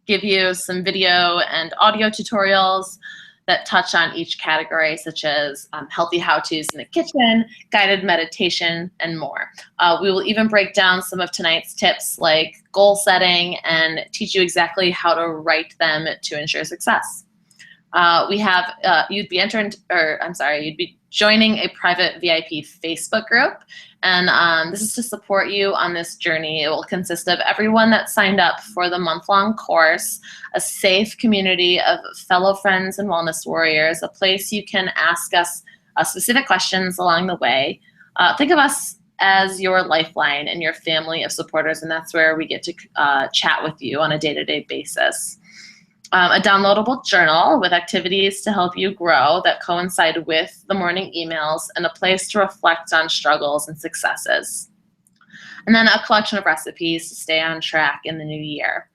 give you some video and audio tutorials that touch on each category, such as healthy how-tos in the kitchen, guided meditation, and more. We will even break down some of tonight's tips like goal setting and teach you exactly how to write them to ensure success. You'd be joining a private VIP Facebook group, and this is to support you on this journey. It will consist of everyone that signed up for the month-long course, a safe community of fellow friends and wellness warriors, a place you can ask us specific questions along the way. Think of us as your lifeline and your family of supporters, and that's where we get to chat with you on a day-to-day basis. A downloadable journal with activities to help you grow that coincide with the morning emails, and a place to reflect on struggles and successes. And then a collection of recipes to stay on track in the new year.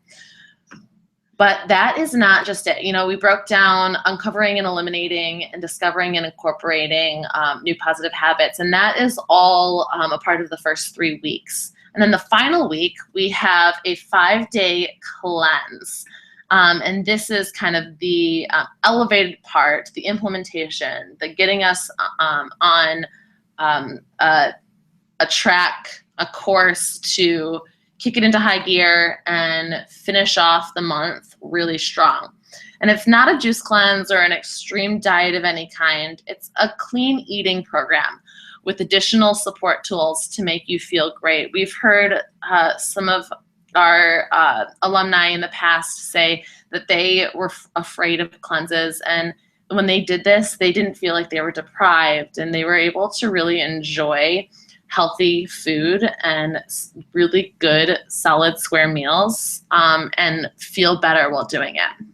But that is not just it. We broke down uncovering and eliminating and discovering and incorporating new positive habits, and that is all a part of the first 3 weeks. And then the final week, we have a 5-day cleanse. And this is kind of the elevated part, the implementation, the getting us on a track, a course to kick it into high gear and finish off the month really strong. And it's not a juice cleanse or an extreme diet of any kind. It's a clean eating program with additional support tools to make you feel great. We've heard some of our alumni in the past say that they were afraid of cleanses, and when they did this, they didn't feel like they were deprived, and they were able to really enjoy healthy food and really good solid square meals and feel better while doing it.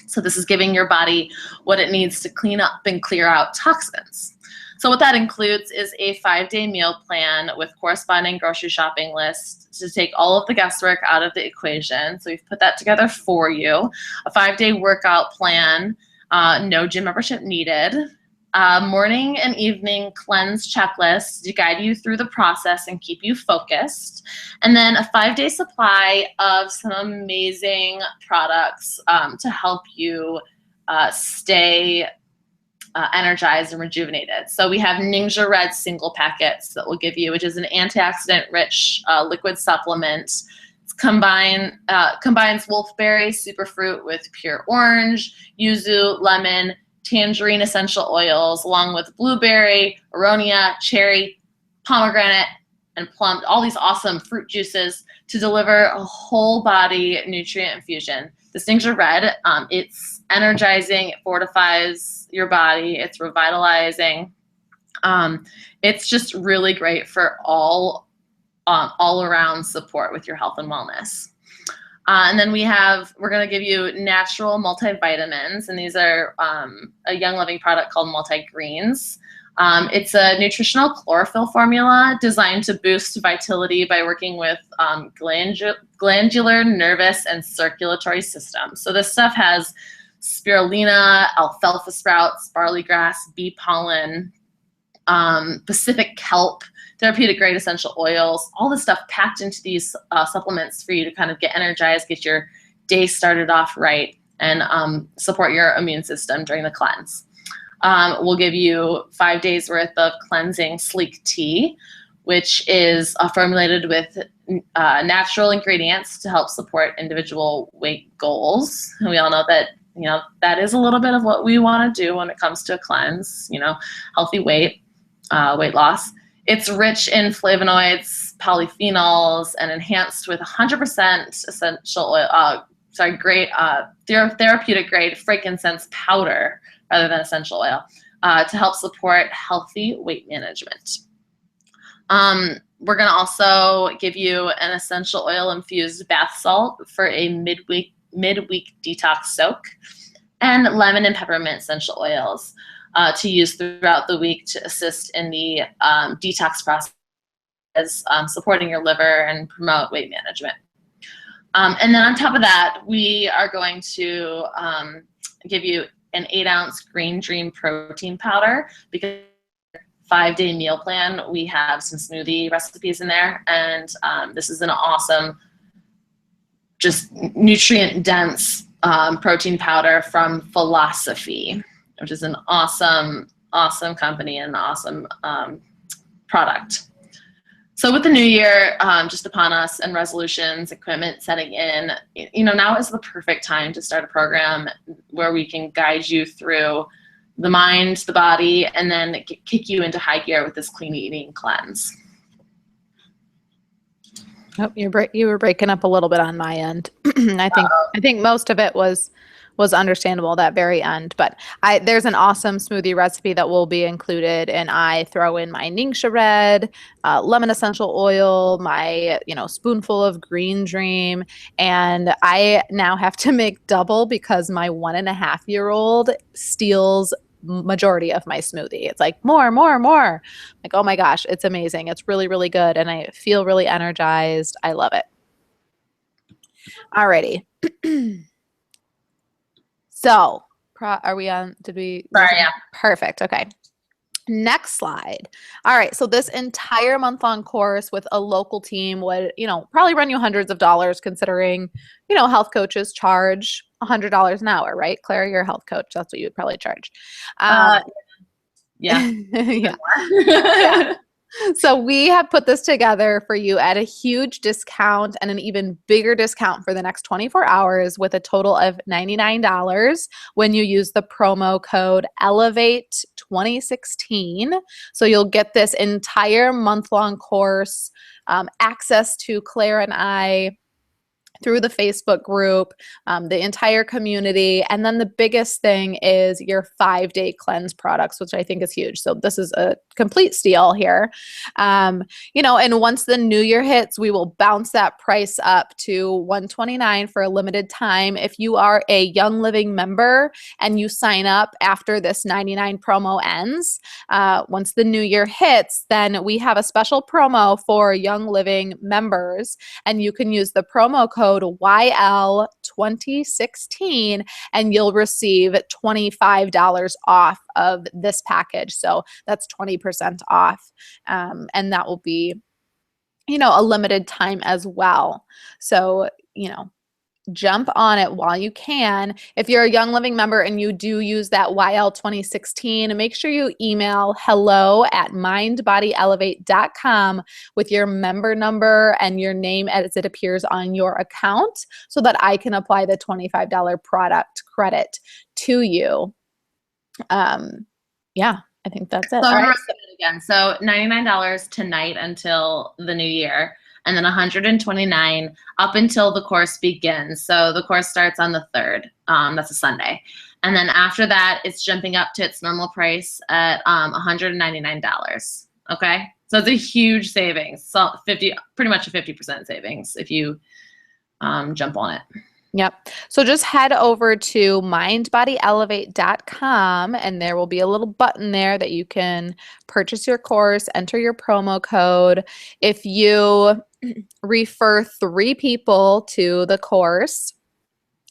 So this is giving your body what it needs to clean up and clear out toxins. So what that includes is a 5-day meal plan with corresponding grocery shopping lists to take all of the guesswork out of the equation. So we've put that together for you. A 5-day workout plan, no gym membership needed. Morning and evening cleanse checklist to guide you through the process and keep you focused. And then a 5-day supply of some amazing products to help you stay energized and rejuvenated. So we have Ninja Red single packets that will give you, which is an antioxidant-rich liquid supplement. It combines wolfberry superfruit with pure orange, yuzu, lemon, tangerine essential oils, along with blueberry, aronia, cherry, pomegranate, and plum, all these awesome fruit juices to deliver a whole body nutrient infusion. This Ninja Red, it's energizing, it fortifies your body, it's revitalizing. It's just really great for all around support with your health and wellness. And then we're going to give you natural multivitamins, and these are a Young Living product called Multi-Greens. It's a nutritional chlorophyll formula designed to boost vitality by working with glandular, nervous, and circulatory systems. So this stuff has spirulina, alfalfa sprouts, barley grass, bee pollen, Pacific kelp, therapeutic grade essential oils, all this stuff packed into these supplements for you to kind of get energized, get your day started off right, and support your immune system during the cleanse. We'll give you 5 days worth of cleansing sleek tea, which is formulated with natural ingredients to help support individual weight goals. And we all know that, that is a little bit of what we want to do when it comes to a cleanse, healthy weight loss. It's rich in flavonoids, polyphenols, and enhanced with 100% essential oil, therapeutic grade frankincense powder rather than essential oil to help support healthy weight management. We're going to also give you an essential oil infused bath salt for a midweek detox soak, and lemon and peppermint essential oils to use throughout the week to assist in the detox process, supporting your liver and promote weight management. And then on top of that, we are going to give you an 8-ounce Green Dream protein powder, because 5-day meal plan, we have some smoothie recipes in there, and this is an awesome, just nutrient dense protein powder from Philosophy, which is an awesome company and an awesome product. So with the new year just upon us and resolutions, equipment setting in, now is the perfect time to start a program where we can guide you through the mind, the body, and then kick you into high gear with this clean eating cleanse. Oh, you were breaking up a little bit on my end. I think most of it was understandable, that very end, but there's an awesome smoothie recipe that will be included, and I throw in my Ningxia Red, lemon essential oil, my spoonful of Green Dream, and I now have to make double because my 1.5-year-old steals majority of my smoothie. It's like more. Like, oh my gosh, it's amazing. It's really, really good, and I feel really energized. I love it. Alrighty. So, are we on? Did we? Sorry, yeah. Perfect. Okay. Next slide. All right, so this entire month-long course with a local team would, probably run you hundreds of dollars considering, health coaches charge $100 an hour, right? Claire, you're a health coach. That's what you would probably charge. Uh, yeah. Yeah. Yeah. So we have put this together for you at a huge discount and an even bigger discount for the next 24 hours with a total of $99 when you use the promo code Elevate 2016. So you'll get this entire month-long course, access to Claire and I through the Facebook group, the entire community. And then the biggest thing is your 5-day cleanse products, which I think is huge. So this is a complete steal here. And once the new year hits, we will bounce that price up to $129 for a limited time. If you are a Young Living member and you sign up after this $99 promo ends, once the new year hits, then we have a special promo for Young Living members, and you can use the promo code YL2016 and you'll receive $25 off of this package. So that's 20% off. And that will be, a limited time as well. So, jump on it while you can. If you're a Young Living member and you do use that YL2016, make sure you email hello@mindbodyelevate.com with your member number and your name as it appears on your account so that I can apply the $25 product credit to you. Yeah, I think that's it. So All right. again, so $99 tonight until the new year, and then $129 up until the course begins. So the course starts on the 3rd. That's a Sunday. And then after that, it's jumping up to its normal price at $199. Okay? So it's a huge savings. So pretty much a 50% savings if you jump on it. Yep. So just head over to mindbodyelevate.com and there will be a little button there that you can purchase your course, enter your promo code. If you refer 3 people to the course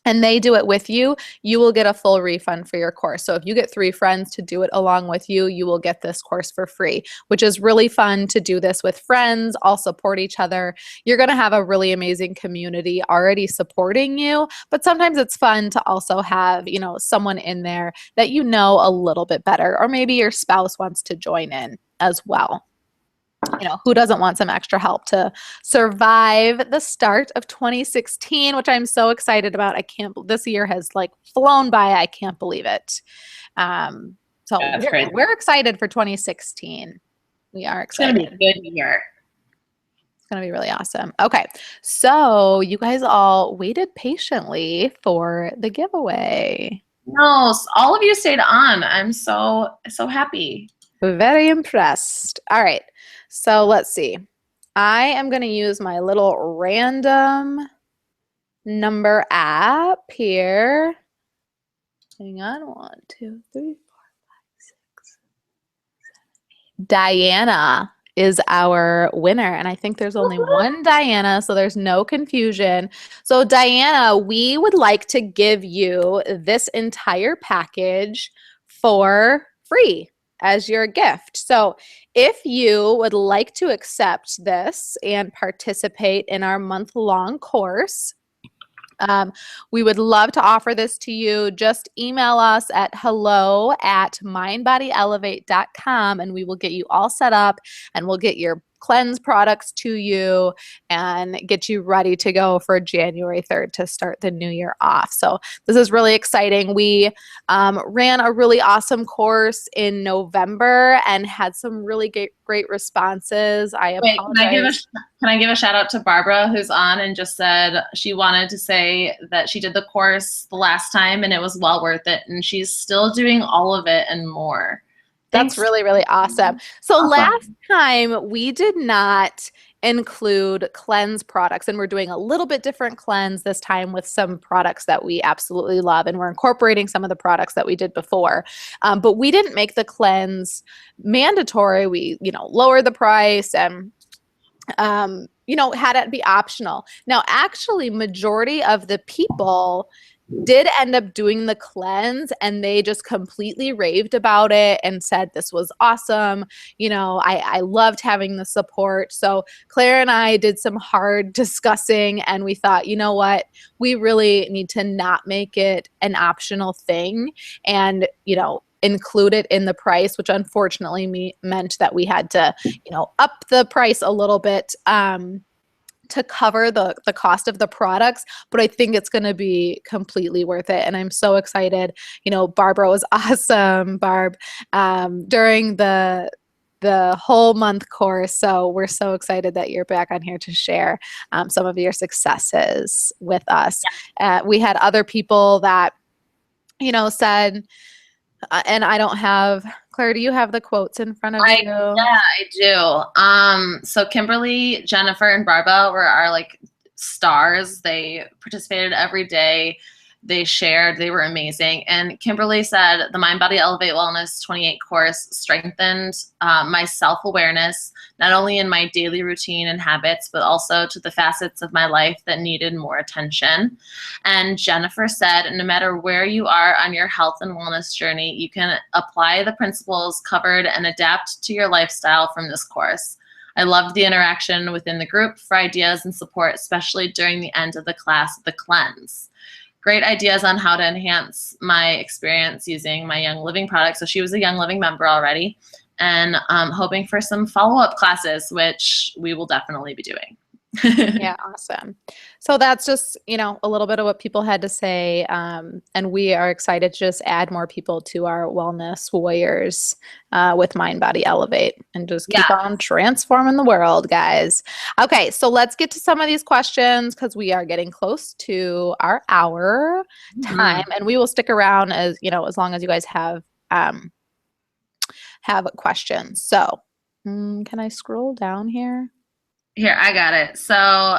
and they do it with you, you will get a full refund for your course. So if you get 3 friends to do it along with you, you will get this course for free, which is really fun to do this with friends, all support each other. You're going to have a really amazing community already supporting you, but sometimes it's fun to also have, someone in there that you know a little bit better, or maybe your spouse wants to join in as well. Who doesn't want some extra help to survive the start of 2016, which I'm so excited about. This year has flown by. I can't believe it. So we're excited for 2016. We are excited. It's going to be a good year. It's going to be really awesome. Okay. So you guys all waited patiently for the giveaway. No, all of you stayed on. I'm so happy. Very impressed. All right. So let's see. I am going to use my little random number app here. Hang on. 1, 2, 3, 4, 5, 6, 7, 8. Diana is our winner. And I think there's only one Diana, so there's no confusion. So Diana, we would like to give you this entire package for free as your gift. So if you would like to accept this and participate in our month-long course, we would love to offer this to you. Just email us at hello@mindbodyelevate.com and we will get you all set up and we'll get your cleanse products to you and get you ready to go for January 3rd to start the new year off. So this is really exciting. We ran a really awesome course in November and had some really great responses. I apologize. Can I give a shout out to Barbara, who's on and just said she wanted to say that she did the course the last time and it was well worth it, and she's still doing all of it and more. That's really, really awesome. So last time we did not include cleanse products, and we're doing a little bit different cleanse this time with some products that we absolutely love, and we're incorporating some of the products that we did before. But we didn't make the cleanse mandatory. We, lowered the price and had it be optional. Now, actually, majority of the people did end up doing the cleanse, and they just completely raved about it and said this was awesome. You know, I loved having the support. So Claire and I did some hard discussing, and we thought, you know what, we really need to not make it an optional thing and, you know, include it in the price, which unfortunately meant that we had to, you know, up the price a little bit. To cover the cost of the products, but I think it's going to be completely worth it. And I'm so excited. You know, Barbara was awesome, Barb, during the whole month course. So we're so excited that you're back on here to share some of your successes with us. We had other people that, you know, said, and I don't have, Claire, do you have the quotes in front of you? Yeah, I do. So Kimberly, Jennifer, and Barbara were our like stars. They participated every day. They shared. They were amazing. And Kimberly said the Mind Body Elevate Wellness 28 course strengthened my self-awareness, not only in my daily routine and habits, but also to the facets of my life that needed more attention. And Jennifer said, no matter where you are on your health and wellness journey, you can apply the principles covered and adapt to your lifestyle from this course. I loved the interaction within the group for ideas and support, especially during the end of the class, the cleanse. Great ideas on how to enhance my experience using my Young Living product. So she was a Young Living member already, and hoping for some follow-up classes, which we will definitely be doing. Yeah, awesome. So that's just, you know, a little bit of what people had to say. And we are excited to just add more people to our wellness warriors with Mind Body Elevate and just keep on transforming the world, guys. Okay, so let's get to some of these questions because we are getting close to our hour time, and we will stick around as, you know, as long as you guys have questions. So can I scroll down here? Here, I got it. So,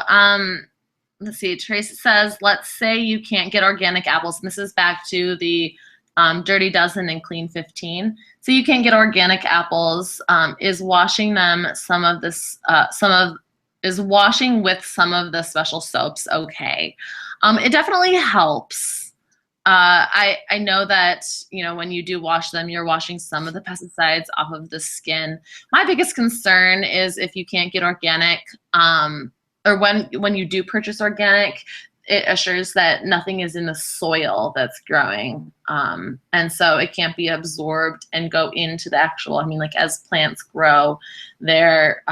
let's see. Tracy says, let's say you can't get organic apples. And this is back to the Dirty Dozen and Clean 15. So you can't get organic apples. Is washing them is washing with some of the special soaps okay? It definitely helps. I know that, you know, when you do wash them, you're washing some of the pesticides off of the skin. My biggest concern is if you can't get organic, or when you do purchase organic, it assures that nothing is in the soil that's growing. And so it can't be absorbed and go into the actual, I mean, like as plants grow, they're,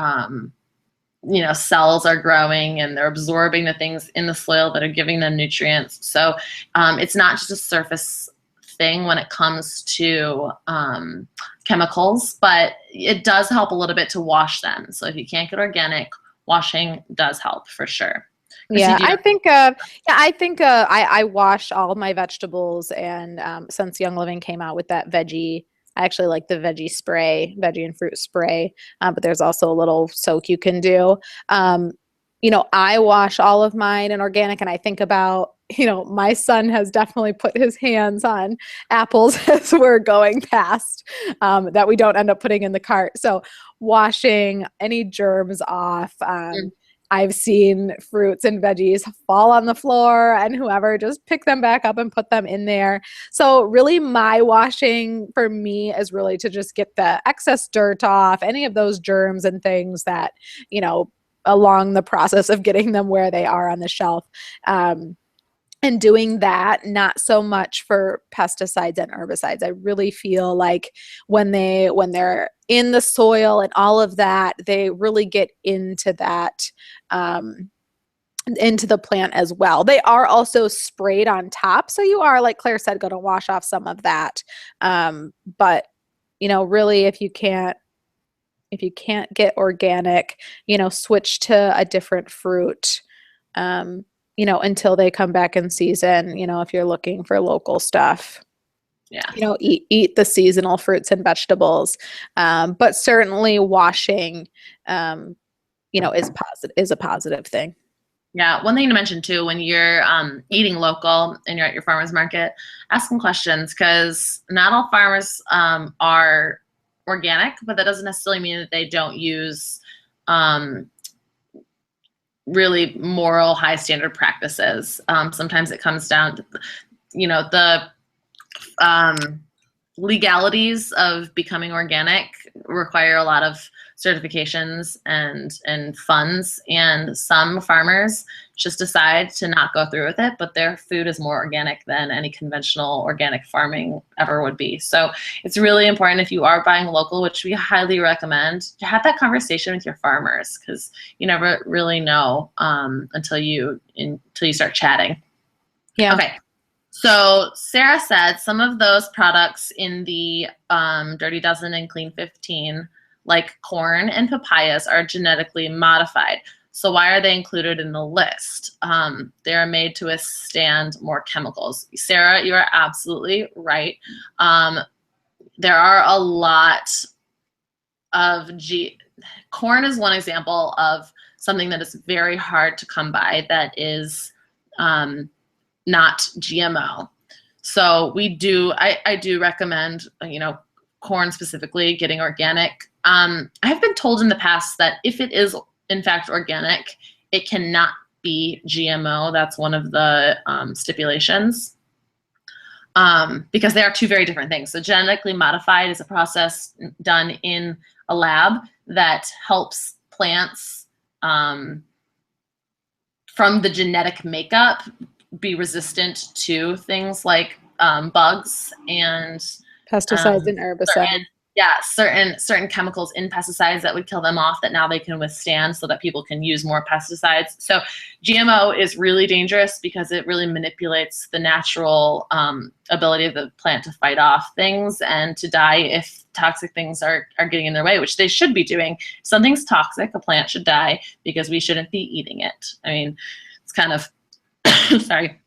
you know, cells are growing and they're absorbing the things in the soil that are giving them nutrients. So it's not just a surface thing when it comes to chemicals, but it does help a little bit to wash them. So if you can't get organic, washing does help for sure. Yeah, I think I wash all of my vegetables, and since Young Living came out with that veggie, I actually like the veggie and fruit spray, but there's also a little soak you can do. You know, I wash all of mine in organic, and I think about, you know, my son has definitely put his hands on apples as we're going past that we don't end up putting in the cart. So washing any germs off. I've seen fruits and veggies fall on the floor, and whoever just pick them back up and put them in there. So really my washing for me is really to just get the excess dirt off, any of those germs and things that, you know, along the process of getting them where they are on the shelf. And doing that, not so much for pesticides and herbicides. I really feel like when they're in the soil and all of that, they really get into that, into the plant as well. They are also sprayed on top. So you are, like Claire said, going to wash off some of that. But, you know, really, if you can't get organic, you know, switch to a different fruit. You know, until they come back in season, you know, if you're looking for local stuff. Yeah. You know, eat the seasonal fruits and vegetables. But certainly washing, you know, is a positive thing. Yeah, one thing to mention too, when you're eating local and you're at your farmer's market, ask them questions, because not all farmers are organic, but that doesn't necessarily mean that they don't use really moral, high standard practices. Sometimes it comes down to the legalities of becoming organic require a lot of certifications and funds, and some farmers just decide to not go through with it, but their food is more organic than any conventional organic farming ever would be. So it's really important, if you are buying local, which we highly recommend, to have that conversation with your farmers, because you never really know until you start chatting. Yeah. Okay. So Sarah said some of those products in the Dirty Dozen and Clean 15, like corn and papayas, are genetically modified. So why are they included in the list? They are made to withstand more chemicals. Sarah, you are absolutely right. There are a lot of corn is one example of something that is very hard to come by that is not GMO. So I do recommend, corn specifically, getting organic. I've been told in the past that if it is in fact organic, it cannot be GMO. That's one of the stipulations, because they are two very different things. So genetically modified is a process done in a lab that helps plants from the genetic makeup be resistant to things like bugs and Pesticides and herbicides. certain chemicals in pesticides that would kill them off, that now they can withstand, so that people can use more pesticides. So GMO is really dangerous because it really manipulates the natural ability of the plant to fight off things and to die if toxic things are getting in their way, which they should be doing. If something's toxic, a plant should die, because we shouldn't be eating it. I mean, it's kind of sorry.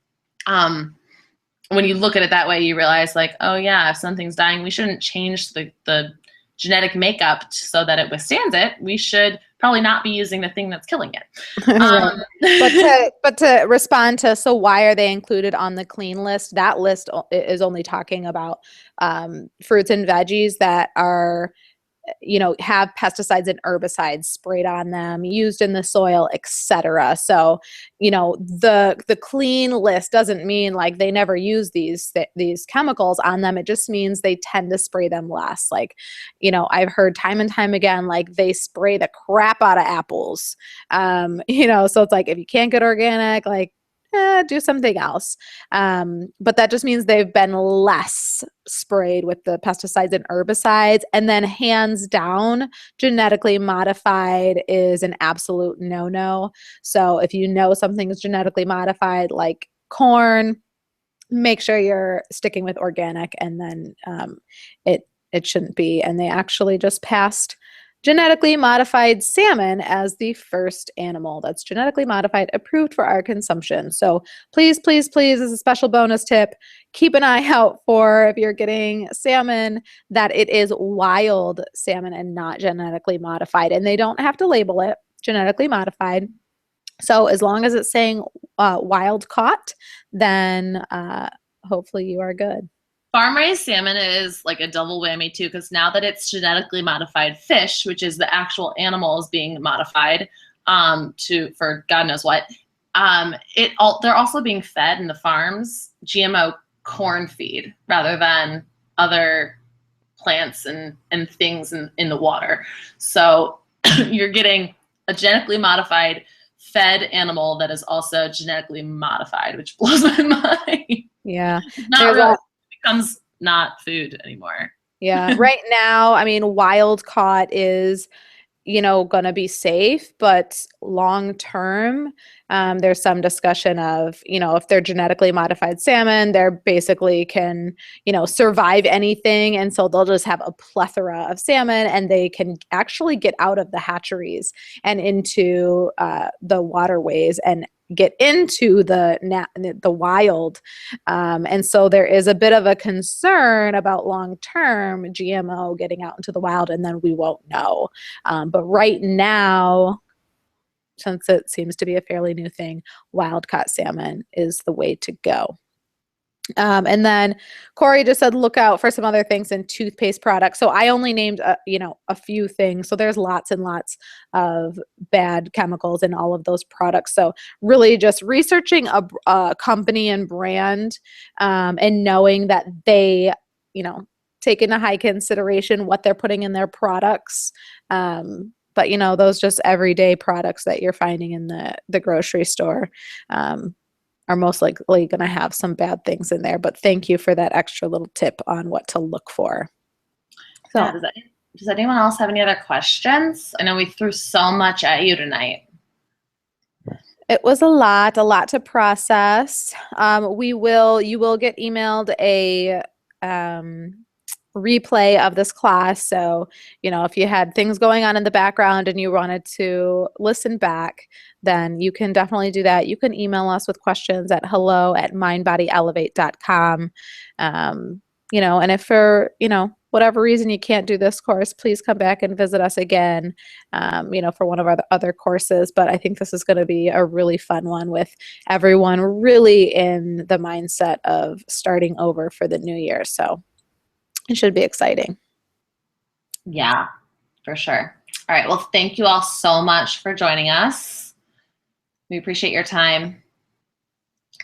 When you look at it that way, you realize, like, oh yeah, if something's dying, we shouldn't change the genetic makeup so that it withstands it. We should probably not be using the thing that's killing it. Right. But to respond to, so why are they included on the clean list? That list is only talking about fruits and veggies that are, have pesticides and herbicides sprayed on them, used in the soil, etc. So, the clean list doesn't mean like they never use these chemicals on them. It just means they tend to spray them less. Like, I've heard time and time again, like they spray the crap out of apples. So it's like, if you can't get organic, like, do something else. But that just means they've been less sprayed with the pesticides and herbicides. And then hands down, genetically modified is an absolute no-no. So if you know something is genetically modified, like corn, make sure you're sticking with organic, and then it shouldn't be. And they actually just passed genetically modified salmon as the first animal that's genetically modified approved for our consumption. So please, please, please, as a special bonus tip, keep an eye out for, if you're getting salmon, that it is wild salmon and not genetically modified. And they don't have to label it genetically modified. So as long as it's saying wild caught, then hopefully you are good. Farm-raised salmon is like a double whammy too, because now that it's genetically modified fish, which is the actual animals being modified for God knows what, they're also being fed in the farms GMO corn feed rather than other plants and things in the water. So you're getting a genetically modified fed animal that is also genetically modified, which blows my mind. Yeah. Not really. Becomes not food anymore. Yeah. Right now, I mean, wild caught is, going to be safe, but long term, there's some discussion of, if they're genetically modified salmon, they're basically can, survive anything. And so they'll just have a plethora of salmon, and they can actually get out of the hatcheries and into the waterways and get into the wild. And so there is a bit of a concern about long-term GMO getting out into the wild, and then we won't know. But right now, since it seems to be a fairly new thing, wild caught salmon is the way to go. And then Corey just said, look out for some other things in toothpaste products. So I only named, a few things. So there's lots and lots of bad chemicals in all of those products. So really just researching a company and brand, and knowing that they, take into high consideration what they're putting in their products. But those just everyday products that you're finding in the grocery store, are most likely going to have some bad things in there. But thank you for that extra little tip on what to look for. So, Yeah, does anyone else have any other questions? I know we threw so much at you tonight. it was a lot to process. You will get emailed a replay of this class. So, if you had things going on in the background and you wanted to listen back, then you can definitely do that. You can email us with questions at hello@mindbodyelevate.com. And if for, whatever reason you can't do this course, please come back and visit us again, for one of our other courses. But I think this is going to be a really fun one with everyone really in the mindset of starting over for the new year. So it should be exciting. Yeah, for sure. All right. Well, thank you all so much for joining us. We appreciate your time.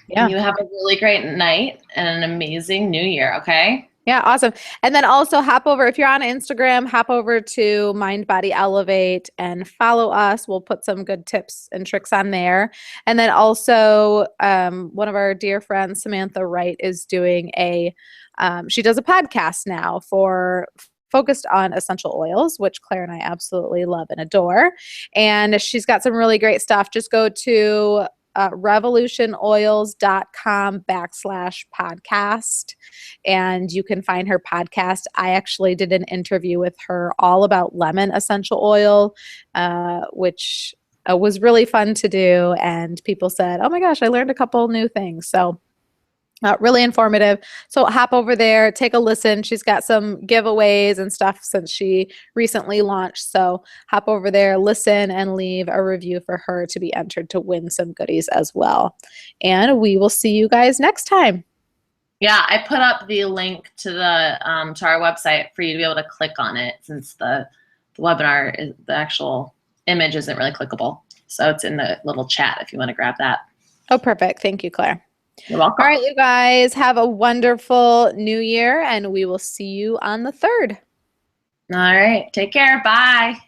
Yeah. And you have a really great night and an amazing new year. Okay. Yeah, awesome. And then also hop over, if you're on Instagram, hop over to Mind Body Elevate and follow us. We'll put some good tips and tricks on there. And then also one of our dear friends, Samantha Wright, is doing she does a podcast now focused on essential oils, which Claire and I absolutely love and adore. And she's got some really great stuff. Just go to revolutionoils.com/podcast, and you can find her podcast. I actually did an interview with her all about lemon essential oil, which was really fun to do. And people said, oh my gosh, I learned a couple new things. So really informative. So hop over there, take a listen. She's got some giveaways and stuff since she recently launched. So hop over there, listen, and leave a review for her to be entered to win some goodies as well. And we will see you guys next time. Yeah, I put up the link to to our website for you to be able to click on it, since the webinar, the actual image isn't really clickable. So it's in the little chat if you want to grab that. Oh, perfect. Thank you, Claire. You're welcome. All right, you guys, have a wonderful new year, and we will see you on the 3rd. All right. Take care. Bye.